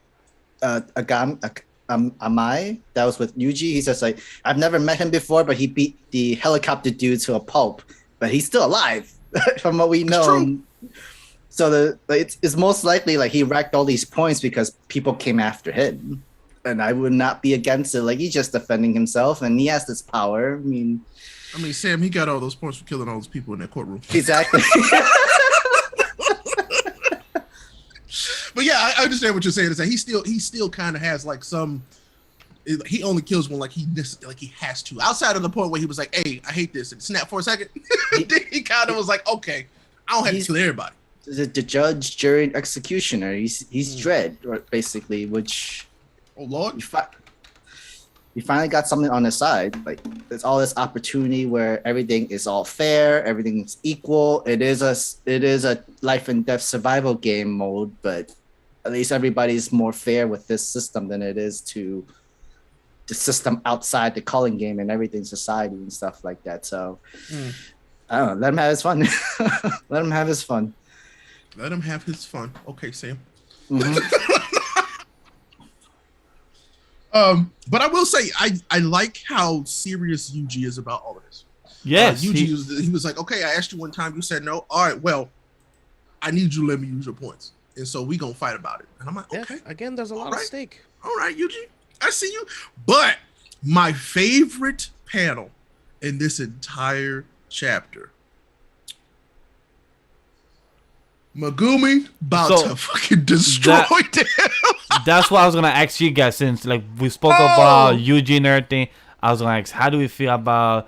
that was with Yuji. He's just like, I've never met him before, but he beat the helicopter dude to a pulp, but he's still alive from what we know. true. So it's most likely like he racked all these points because people came after him, and I would not be against it. Like, he's just defending himself, and he has this power. I mean, Sam, he got all those points for killing all those people in that courtroom. exactly. But yeah, I understand what you're saying. Is that he still kind of has like some. He only kills when like he has to. Outside of the point where he was like, "Hey, I hate this," and snap for a second. He kind of was like, "Okay, I don't have to kill everybody." The judge, jury, and executioner. He's Dread, basically, which Oh Lord. you finally got something on his side. Like, there's all this opportunity where everything is all fair, everything's equal. It is a life and death survival game mode, but at least everybody's more fair with this system than it is to the system outside the calling game and everything, society and stuff like that. So I don't know, let him have his fun. Let him have his fun. Let him have his fun. Okay, Sam. Mhm. But I will say I like how serious Yuji is about all of this. Yes, Yuji was like, okay, I asked you one time, you said no. All right, well, I need you to let me use your points, and so we gonna fight about it. And I'm like, okay, Again, there's a lot at stake. all right, Yuji, I see you. But my favorite panel in this entire chapter, Megumi about to fucking destroy them. That's what I was gonna ask you guys, since like we spoke about Yuji and everything. I was gonna ask, how do we feel about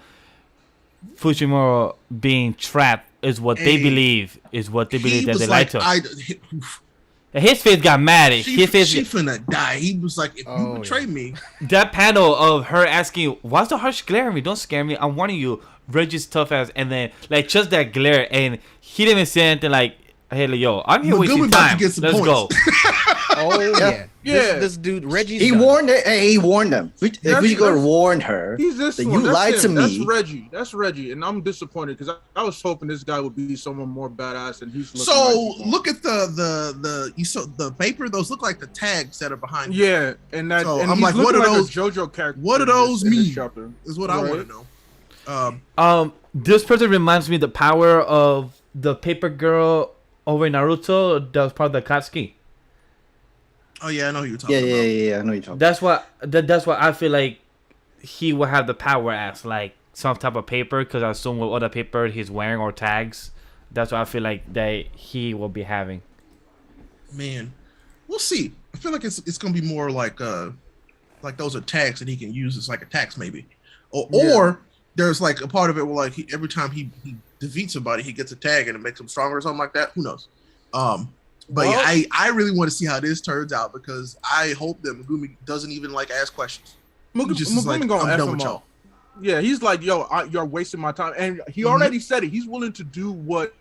Fujimura being trapped? Is what they believe. Is what they believe that they lied to. His face got mad. She finna die. He was like, if you betray me. That panel of her asking, "Why's the harsh glare at me? Don't scare me. I'm warning you." Reggie's tough ass, and then like just that glare, and he didn't even say anything like, "Hey, yo, I'm here wasting time. Let's go." Oh yeah. Yeah. This dude Reggie's He done. warned it. Hey, he warned them. If we go that's- warn her, He's this then one. you That's lied to him. me. That's Reggie, and I'm disappointed because I was hoping this guy would be someone more badass, and he's looking So like he's look at the you saw the paper. Those look like the tags that are behind you. yeah, and that So and I'm he's like, what looking are like those- a JoJo character. what do in this- those in this mean? chapter. Is what I Right. want to know. This person reminds me of the power of the paper girl over in Naruto that was part of the Katsuki. Oh yeah, I know who you're talking yeah, about. yeah, yeah, yeah. I know you're talking. That's what I feel like he will have the power as, like some type of paper, because I assume with all the paper he's wearing or tags, that's what I feel like that he will be having. Man, we'll see. I feel like it's gonna be more like those are tags that he can use as like attacks maybe, or there's like a part of it where like every time he defeats somebody he gets a tag and it makes him stronger or something like that. Who knows? But Well- yeah, I really want to see how this turns out because I hope that Megumi doesn't even like ask questions. He just is like, gonna I'm F done him with up. y'all. Yeah, he's like, yo, you're wasting my time, and he already said it. He's willing to do what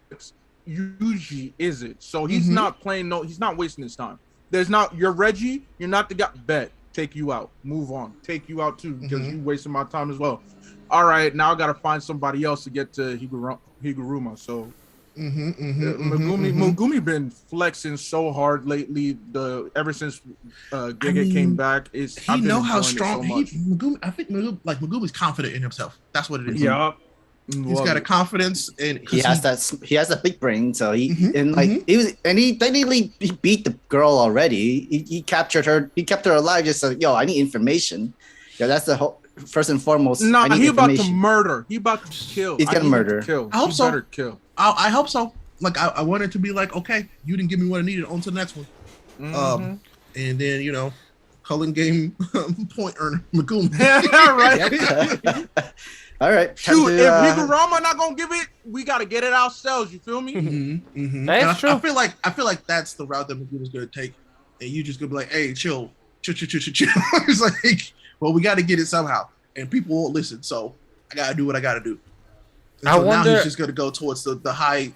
Yuji isn't, so he's not playing. No, he's not wasting his time. There's not. You're Reggie. You're not the guy. Bet. Take you out. Move on. Take you out too because you wasting my time as well. All right, now I gotta find somebody else to get to Higuruma. So Megumi been flexing so hard lately. Ever since Gege came back, He I've been know how enjoying it strong so much. Megumi. I think Megumi's confident in himself. That's what it is. Yeah, He's got a confidence and He has a big brain, so he technically he beat the girl already. He captured her. He kept her alive. Just like, yo, I need information. Yeah, that's the whole first and foremost. I nah, need he about to information. murder. He about to kill. He's gonna I need him to murder. Kill. I hope He so. better kill. I hope so. Like I want it to be like, okay, you didn't give me what I needed. On to the next one. And then Cullen game point earner Megumi. right. All right. time Shoot, to, if Higuruma not gonna give it, we gotta get it ourselves. You feel me? That's And true. I feel like that's the route that Megumi's gonna take, and you just gonna be like, hey, chill. It's like, well, we got to get it somehow, and people won't listen, so I gotta do what I gotta do. And I so now wonder- he's just gonna go towards the high.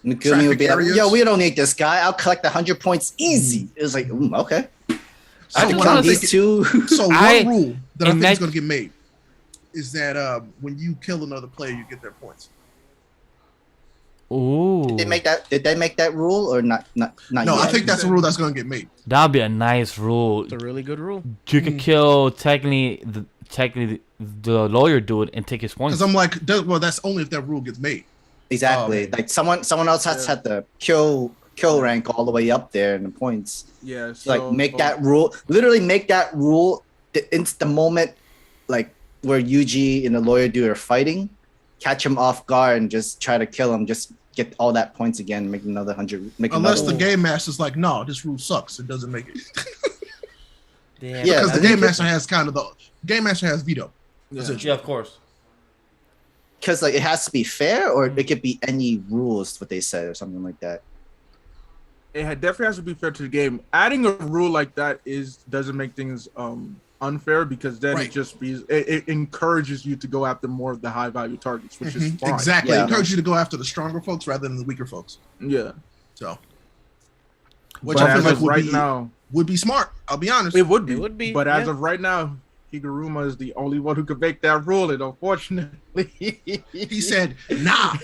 Megumi would be like, areas. yo, we don't need this guy. I'll collect 100 points easy. It was like, okay. I just what wanna I'm Count these thinking- two. So I- one rule that I think is imagine- gonna get made is that when you kill another player, you get their points. Ooh, Did they make that rule or not? Not No, yet. I think that's a rule that's gonna get made. that'd be a nice rule. It's a really good rule. You could kill technically the lawyer dude and take his points. Because I'm like, well, that's only if that rule gets made. Exactly. Like someone else has had the kill rank all the way up there in the points. Yeah. So, like make that rule. Literally make that rule. It's the moment, like where Yuji and the lawyer dude are fighting, catch him off guard and just try to kill him. Just get all that points again. Make another 100. Unless the another game master's like, no, this rule sucks. It doesn't make it. Damn. Yeah, Because I the think game master has kind of game master has veto. yeah, of course. because like it has to be fair, or it could be any rules what they said or something like that. Definitely has to be fair to the game. Adding a rule like that doesn't make things unfair because then Right. it encourages you to go after more of the high value targets, which is fine. Exactly. Yeah. It encourages you to go after the stronger folks rather than the weaker folks. Yeah. So, which But I feel as like of right now, would be smart. I'll be honest. it would be. It would be, But as yeah. of right now, Higuruma is the only one who could make that rule, and unfortunately, He said, nah.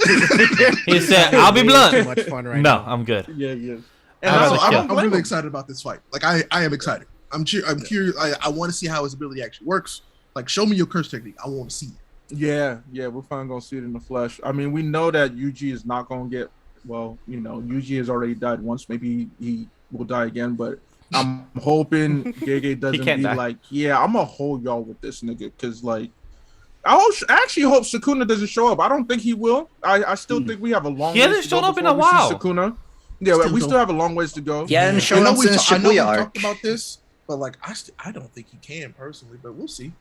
He said, "I'll be Way blunt." Too much fun right No, now. I'm good. yeah. I'd And rather So kill. I'm really excited about this fight. Like I am excited. I'm curious. I want to see how his ability actually works. Like, show me your curse technique. I want to see it. Yeah, we're finally gonna see it in the flesh. I mean, we know that Yuji is not gonna get Yuji has already died once. Maybe he will die again, but I'm hoping Gege doesn't can't be die. like, yeah, I'm gonna hold y'all with this nigga, because like, I actually hope Sukuna doesn't show up. I don't think he will. I still think we have a long. He ways hasn't to go shown up in before a we see while. Sukuna. Yeah, Still we don't. still have a long ways to go. Yeah, and I showing know up we, in I know we Shibuya arc. talked about this, but like I don't think he can personally. But we'll see.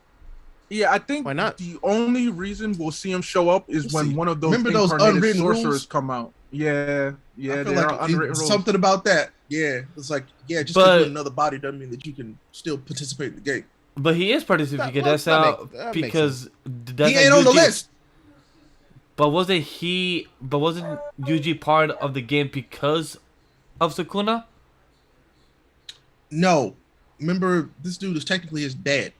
Yeah, I think Why not? the only reason we'll see him show up is We'll when see. one of those Remember those incarnated unwritten sorcerers rules? come out. Yeah, I there feel are like unwritten rules. something about that. Yeah, it's like just But- because you're another body doesn't mean that you can still participate in the game. But he is participating. Well, That's that out makes because that's He ain't on the Yuji. list. But wasn't Yuji part of the game because of Sukuna? No, remember this dude is technically his dad.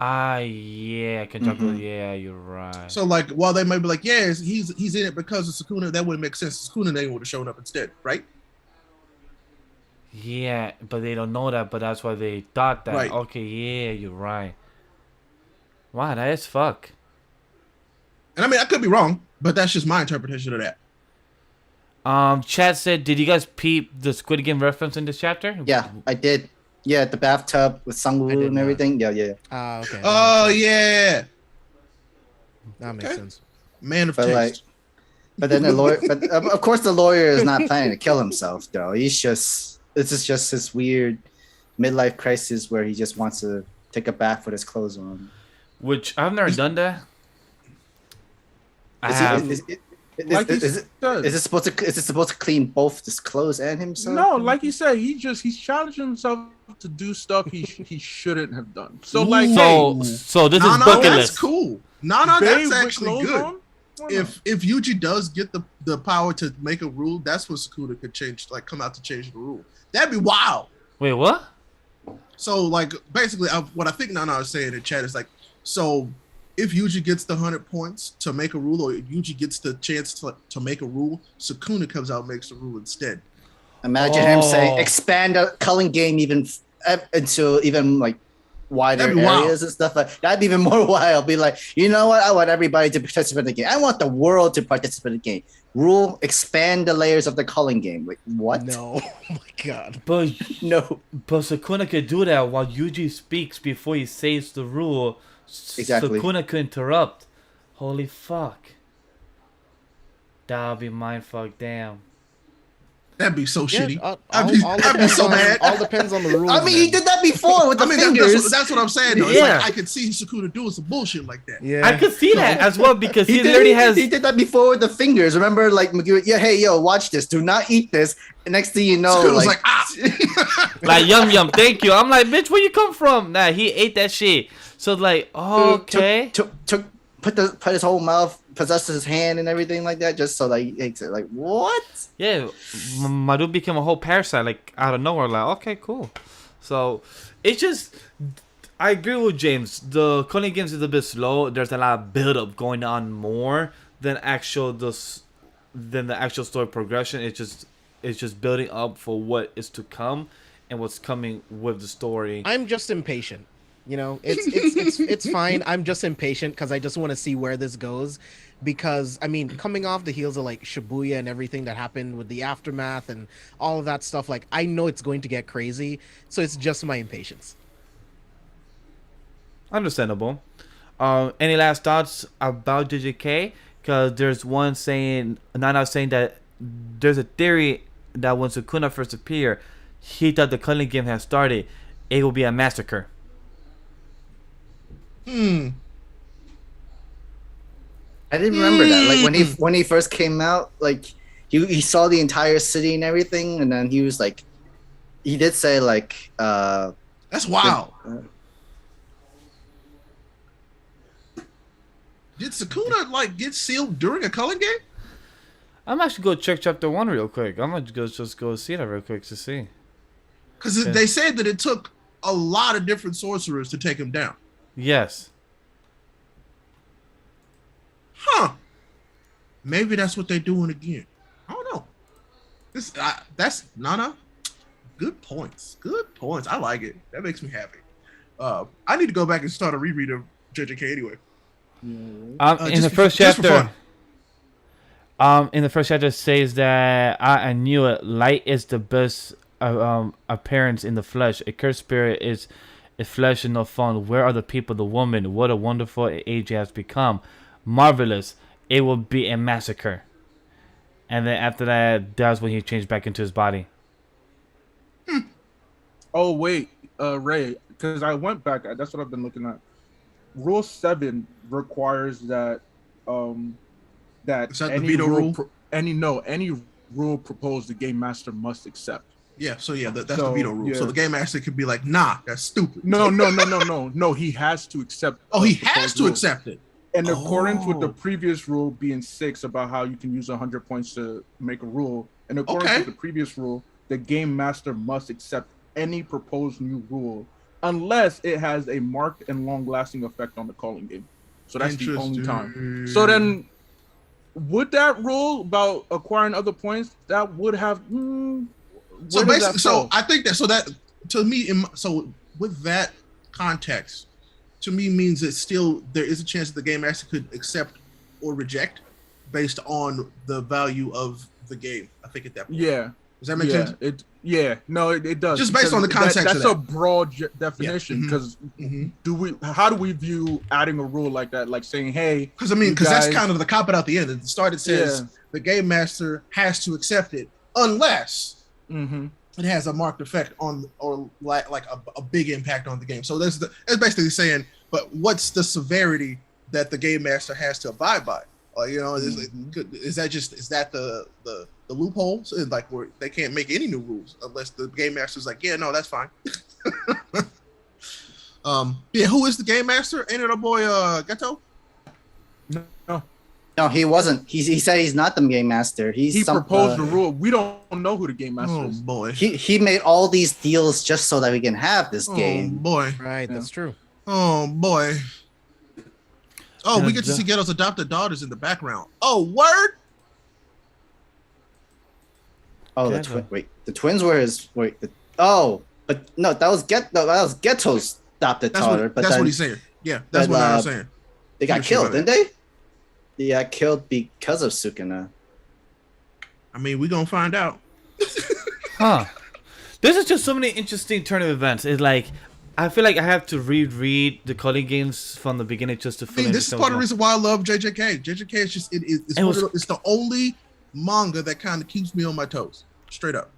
Yeah, Kentucky. Mhm. Yeah, you're right. So like, while they might be like, yes, he's in it because of Sukuna, that wouldn't make sense. Sukuna name would have shown up instead, right? Yeah, but they don't know that. But that's why they thought that. Right. Okay, yeah, you're right. Wow, that is fuck. And I mean, I could be wrong, but that's just my interpretation of that. Chad said, did you guys peep the Squid Game reference in this chapter? Yeah, I did. Yeah, the bathtub with I Sangwoo did and not. everything. Yeah. Okay. Oh yeah, That makes Okay. sense. man of But taste. but then the lawyer. But of course, the lawyer is not planning to kill himself, though. He's just. This is just this weird midlife crisis where he just wants to take a bath with his clothes on. Which I've never done that. I Is, have. he, is, Like he is, it, said. is it supposed to clean both his clothes and himself? No, like you said, he's challenging himself to do stuff he shouldn't have done. So like, Ooh. So this is No, bucket that's list. cool. No, hey, that's babe with actually clothes good. on? Why not? If Yuji does get the power to make a rule, that's when Sukuna could change, like come out to change the rule. That'd be wild. Wait, what? So like basically, what I think Nana is saying in chat is like, so if Yuji gets the 100 points to make a rule, or Yuji gets the chance to make a rule, Sukuna comes out and makes the rule instead. Imagine him saying, Oh. expand the culling game even into even like wider That'd be wild. areas and stuff like that'd be even more wild. Be like, you know what? I want everybody to participate in the game. I want the world to participate in the game. Rule, expand the layers of the culling game. Like what? No. Oh my god. But No. Sukuna could do that while Yuji speaks before he says the rule. Exactly. Sukuna could interrupt. Holy fuck. That would be mindfuck. Damn. That'd be so shitty. I'd be so bad. All depends on the rules. I mean, he man. did that before with the I mean, fingers. that's what I'm saying. Though. It's Yeah. like, I could see Sukuna doing some bullshit like that. Yeah. I could see that as well because he He did, literally has. he did that before with the fingers. Remember, like, Magura, yeah, hey, yo, watch this. Do not eat this. And next thing you know, Sukuna was like, like, Like yum, thank you. I'm like, bitch, where you come from? Nah, he ate that shit. So like, okay. put his whole mouth, possessed his hand and everything like that, just so that he takes it. Like, what? Yeah, my dude became a whole parasite like out of nowhere. Like, okay, cool. So it's just, I agree with James. The Culling games is a bit slow. There's a lot of build up going on more than the actual story progression. It's just building up for what is to come and what's coming with the story. I'm just impatient. You know, it's fine. I'm just impatient because I just want to see where this goes. Because I mean, coming off the heels of like Shibuya and everything that happened with the aftermath and all of that stuff, like I know it's going to get crazy. So it's just my impatience. Understandable. Any last thoughts about JJK? Because there's one saying, Nana saying that there's a theory that when Sukuna first appeared, he thought the Culling game had started. It will be a massacre. hmm. I didn't remember that. Like when he first came out, like he saw the entire city and everything, and then he was like, he did say like, That's wild. Did Sukuna like get sealed during a Culling game? I'm actually going to check chapter 1 real quick. I'm going to just go see that real quick to see. Because they said that it took a lot of different sorcerers to take him down. Yes. Huh. Maybe that's what they're doing again. I don't know. That's Nana. Good points. Good points. I like it. That makes me happy. I need to go back and start a reread of JJK anyway. In Just the first just for chapter, fun. in the first chapter, it says that I knew it. Light is the best appearance in the flesh. A cursed spirit is flesh and no fun. Where are the people, the woman? What a wonderful age has become. Marvelous. It will be a massacre. And then after that, that's when he changed back into his body. Oh wait, Ray, because I went back. That's what I've been looking at. Rule 7 requires that that Is that the any veto rule? any rule proposed the game master must accept. Yeah, so yeah, that's the So, veto rule. yeah. So the game master could be like, nah, that's stupid. No. He has to accept. Oh, the he has proposed to rule. accept it. In accordance with the Oh. previous rule being 6 about how you can use 100 points to make a rule, in accordance Okay. with the previous rule, the game master must accept any proposed new rule unless it has a marked and long-lasting effect on the calling game. So that's the only time. So then, would that rule about acquiring other points that would have? So basically, so I think that to me, so with that context, to me means that still there is a chance that the game master could accept or reject based on the value of the game. I think at that point. Yeah. Does that make sense? It does. Just based on the context. That's a broad definition because how do we view adding a rule like that? Like saying, hey, because that's kind of the cop out at the end. At the start, it says the game master has to accept it unless it has a marked effect on or like a big impact on the game. So it's basically saying, but what's the severity that the game master has to abide by? Is that the loophole? So like where they can't make any new rules unless the game master's like, yeah, no, that's fine. Who is the game master? Ain't it our boy Gato? No, he wasn't. He said he's not the game master. He proposed the rule. We don't know who the game master is. Oh boy. He made all these deals just so that we can have this game. Oh boy. Right, that's true. Oh boy. Oh, we get to see Ghetto's adopted daughters in the background. Oh, word! Oh, the twins were his. But no, that was Ghetto's adopted daughter. That's what he's saying. Yeah, that's what I was saying. They got killed, didn't they? They got killed because of Sukuna. I mean, we're gonna find out. This is just so many interesting turn of events. It's like I feel like I have to reread the calling games from the beginning just to feel. This is part of the reason why I love JJK. JJK is just it's the only manga that kind of keeps me on my toes, straight up.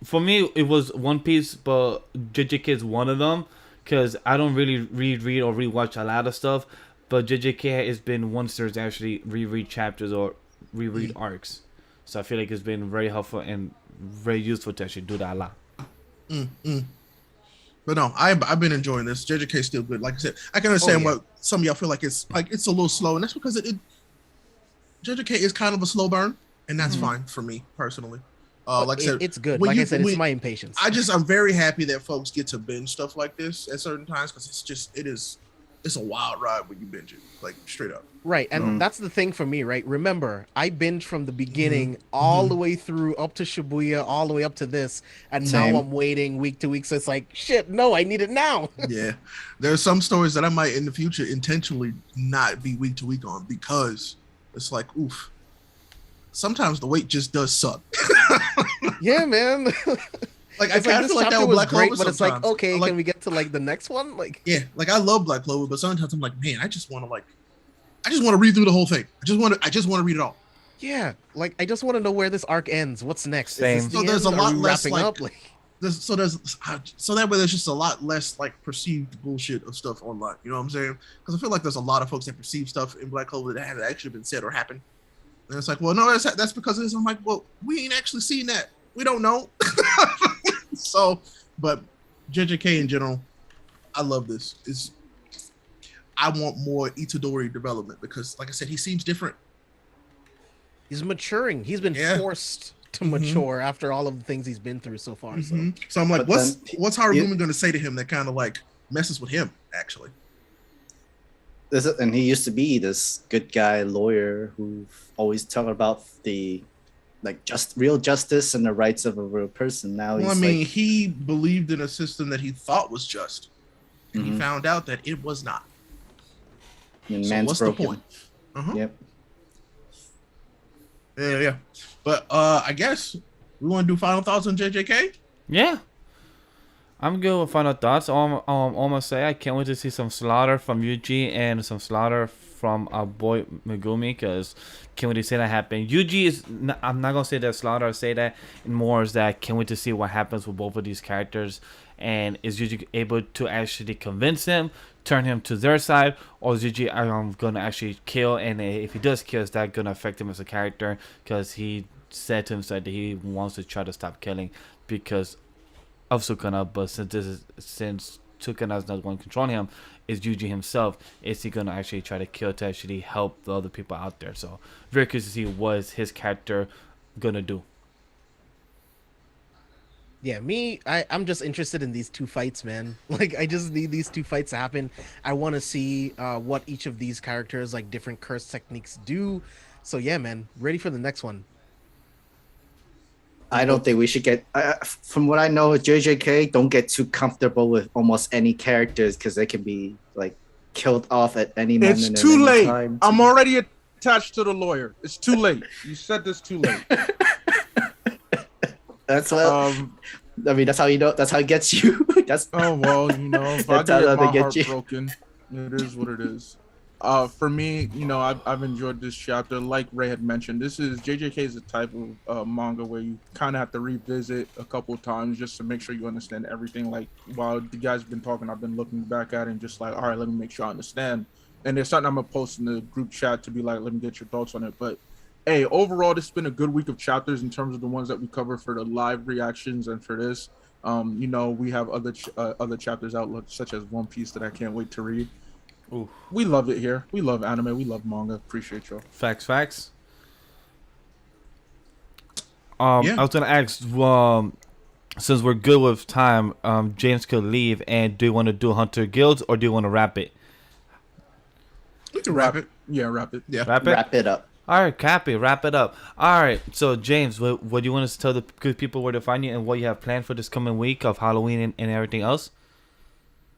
For me, it was One Piece, but JJK is one of them because I don't really read or rewatch a lot of stuff. But JJK has been one series to actually reread chapters or reread arcs, so I feel like it's been very helpful and very useful to actually do that a lot. But no, I've been enjoying this. JJK is still good. Like I said, I can understand what some of y'all feel like it's a little slow, and that's because JJK is kind of a slow burn, and that's fine for me personally. Like I said, it's good. Like I said, it's my impatience. I'm very happy that folks get to binge stuff like this at certain times because it's a wild ride when you binge it, like straight up. Right, and that's the thing for me, right? Remember, I binged from the beginning all the way through up to Shibuya, all the way up to this, and now I'm waiting week to week. So it's like, shit, no, I need it now. Yeah, there's some stories that I might in the future intentionally not be week to week on because it's like, oof. Sometimes the wait just does suck. Yeah, man. Like I kind of feel like that with Black Clover, but it's like, okay, can we get to like the next one? Like, yeah, like I love Black Clover, but sometimes I'm like, man, I just want to read through the whole thing. I just want to read it all. Yeah, like I just want to know where this arc ends. What's next? Same. So there's a lot less wrapping up. Like, so that way there's just a lot less like perceived bullshit of stuff online. You know what I'm saying? Because I feel like there's a lot of folks that perceive stuff in Black Clover that haven't actually been said or happened. And it's like, well, no, that's because of this. I'm like, well, we ain't actually seen that. We don't know. So, but JJK in general, I love this. I want more Itadori development because, like I said, he seems different. he's maturing. He's been forced to mature after all of the things he's been through so far. So I'm like, what's Harugumi going to say to him that kind of like messes with him, actually? And he used to be this good guy lawyer who always talked about the real justice and the rights of a real person. Now he believed in a system that he thought was just, and he found out that it was not. And so man's what's broken. the point? Yep. Yeah. But I guess we want to do final thoughts on JJK. Yeah. I'm good with final thoughts. All I'm gonna say, I can't wait to see some slaughter from Yuji and some slaughter from our boy Megumi, because can't wait to see that happen. Yuji is, I'm not gonna say that slaughter, I'll say that more is that can't wait to see what happens with both of these characters, and is Yuji able to actually convince him, turn him to their side, or is Yuji gonna actually kill, and if he does kill, is that gonna affect him as a character, because he said to himself that he wants to try to stop killing because of Sukuna, but since Sukuna is not the one controlling him, is Yuji himself. Is he gonna actually try to kill to actually help the other people out there? So very curious to see what is his character gonna do. Yeah, I'm just interested in these two fights, man. Like, I just need these two fights to happen. I want to see what each of these characters, like different curse techniques, do. So yeah, man, ready for the next one. I don't think we should get. From what I know, JJK don't get too comfortable with almost any characters because they can be like killed off at any moment. It's too late. Time. I'm already attached to the lawyer. It's too late. You said this too late. That's what. I mean, that's how you know. That's how it gets you. That's. Oh well, you know, if I That's how get they my get heart you. broken, it is what it is. For me, you know, I've enjoyed this chapter. Like Ray had mentioned, this is JJK is a type of manga where you kind of have to revisit a couple of times just to make sure you understand everything. Like while the guys been talking, I've been looking back at it and just like, all right, let me make sure I understand. And there's something I'm gonna post in the group chat to be like, let me get your thoughts on it. But hey, overall, this has been a good week of chapters in terms of the ones that we cover for the live reactions and for this. You know, we have other chapters out such as One Piece that I can't wait to read. Ooh. We love it here. We love anime. We love manga. Appreciate y'all. Facts. Yeah. I was gonna ask, since we're good with time, James could leave, and do you want to do Hunter Guilds or do you want to wrap it? We can wrap it. Yeah, wrap it. Yeah. Wrap it. Wrap it up. All right, Cappy, wrap it up. All right, so James, what do you want us to tell the good people where to find you and what you have planned for this coming week of Halloween and everything else?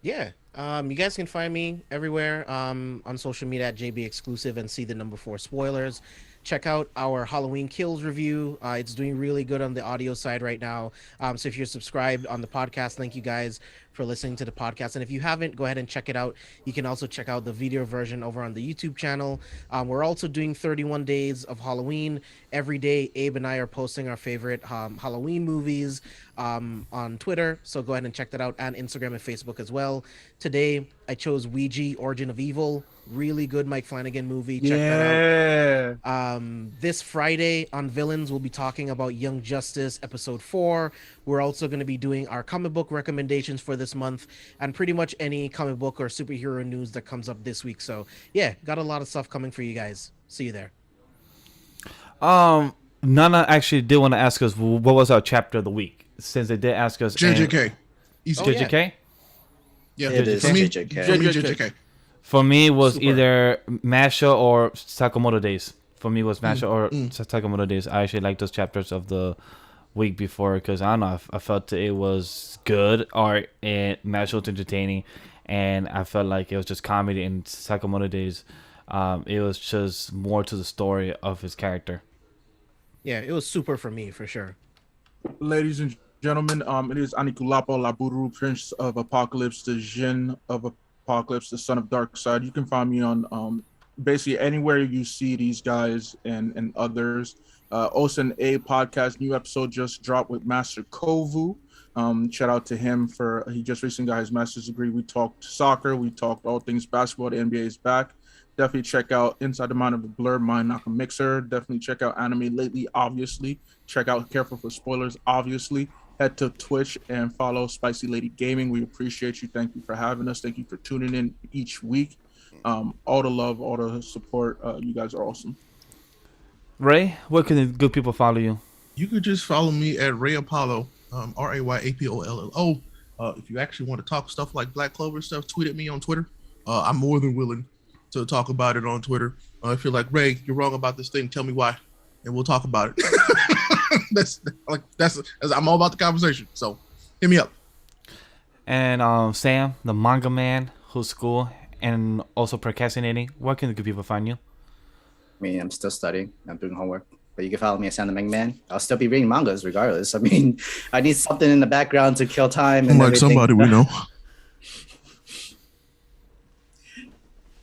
Yeah. You guys can find me everywhere on social media at Jbxclusive and see the number 4 spoilers. Check out our Halloween Kills review. It's doing really good on the audio side right now. So if you're subscribed on the podcast, thank you guys for listening to the podcast. And if you haven't, go ahead and check it out. You can also check out the video version over on the YouTube channel. We're also doing 31 days of Halloween. Every day, Abe and I are posting our favorite Halloween movies on Twitter. So go ahead and check that out, and Instagram and Facebook as well. Today, I chose Ouija, Origin of Evil. Really good Mike Flanagan movie. Check that out. This Friday on Villains, we'll be talking about Young Justice episode 4. We're also going to be doing our comic book recommendations for this month and pretty much any comic book or superhero news that comes up this week. So yeah, got a lot of stuff coming for you guys. See you there. Nana actually did want to ask us what was our chapter of the week, since they did ask us. JJK. Oh, JJK? Yeah. It is For me, JJK. For me, JJK. For me, it was Super. either Masha or Sakamoto Days. For me, it was Masha or Sakamoto Days. I actually like those chapters of the week before because I don't know. I felt it was good art and Masha was entertaining, and I felt like it was just comedy. And Sakamoto Days, it was just more to the story of his character. Yeah, it was super for me for sure. Ladies and gentlemen, it is Anikulapa Laburu, Prince of Apocalypse, the Jin of Apocalypse, the son of Darkseid. You can find me on basically anywhere you see these guys and others. Osen A podcast, new episode just dropped with Master Kovu. Shout out to him for he just recently got his master's degree. We talked soccer, we talked all things basketball. The NBA is back. Definitely check out Inside the Mind of a Blurred Mind, Knock a Mixer. Definitely check out Anime Lately, obviously. Check out Careful for Spoilers, obviously. Head to Twitch and follow Spicy Lady Gaming. We appreciate you. Thank you for having us. Thank you for tuning in each week. All the love, all the support. You guys are awesome. Ray, where can the good people follow you? You could just follow me at RayApollo, RayApollo. If you actually want to talk stuff like Black Clover stuff, tweet at me on Twitter. I'm more than willing to talk about it on Twitter. If you're like, Ray, you're wrong about this thing, tell me why, and we'll talk about it. that's I'm all about the conversation. So hit me up. And Sam, the manga man, who's cool and also procrastinating. Where can the good people find you? I mean, I'm still studying. I'm doing homework. But you can follow me at SamTheMangaMan. I'll still be reading mangas regardless. I mean, I need something in the background to kill time. And Like everything. somebody we know.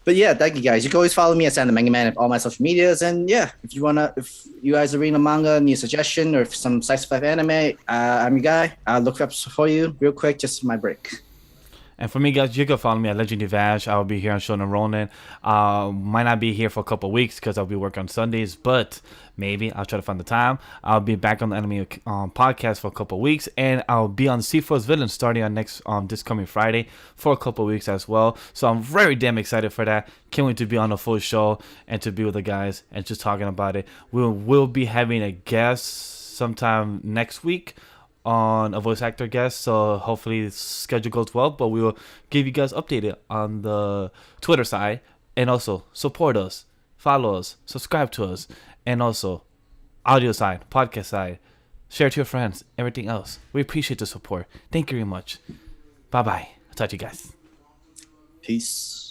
But yeah, thank you guys. You can always follow me at SamTheMangaMan at all my social medias. And yeah, if you guys are reading a manga, need a suggestion, or if some slice of life anime, I'm your guy. I'll look up for you real quick, just for my break. And for me, guys, you can follow me at LegendDVash. I will be here on Shonen Ronin. Might not be here for a couple of weeks because I'll be working on Sundays, but maybe I'll try to find the time. I'll be back on the anime podcast for a couple of weeks, and I'll be on C4's Villain starting on this coming Friday for a couple of weeks as well. So I'm very damn excited for that. Can't wait to be on the full show and to be with the guys and just talking about it. We'll be having a guest sometime next week. on a voice actor guest, so hopefully the schedule goes well. But we will give you guys updated on the Twitter side, and also support us, follow us, subscribe to us, and also audio side, podcast side, share to your friends, everything else. We appreciate the support. Thank you very much. Bye bye. I'll talk to you guys. Peace.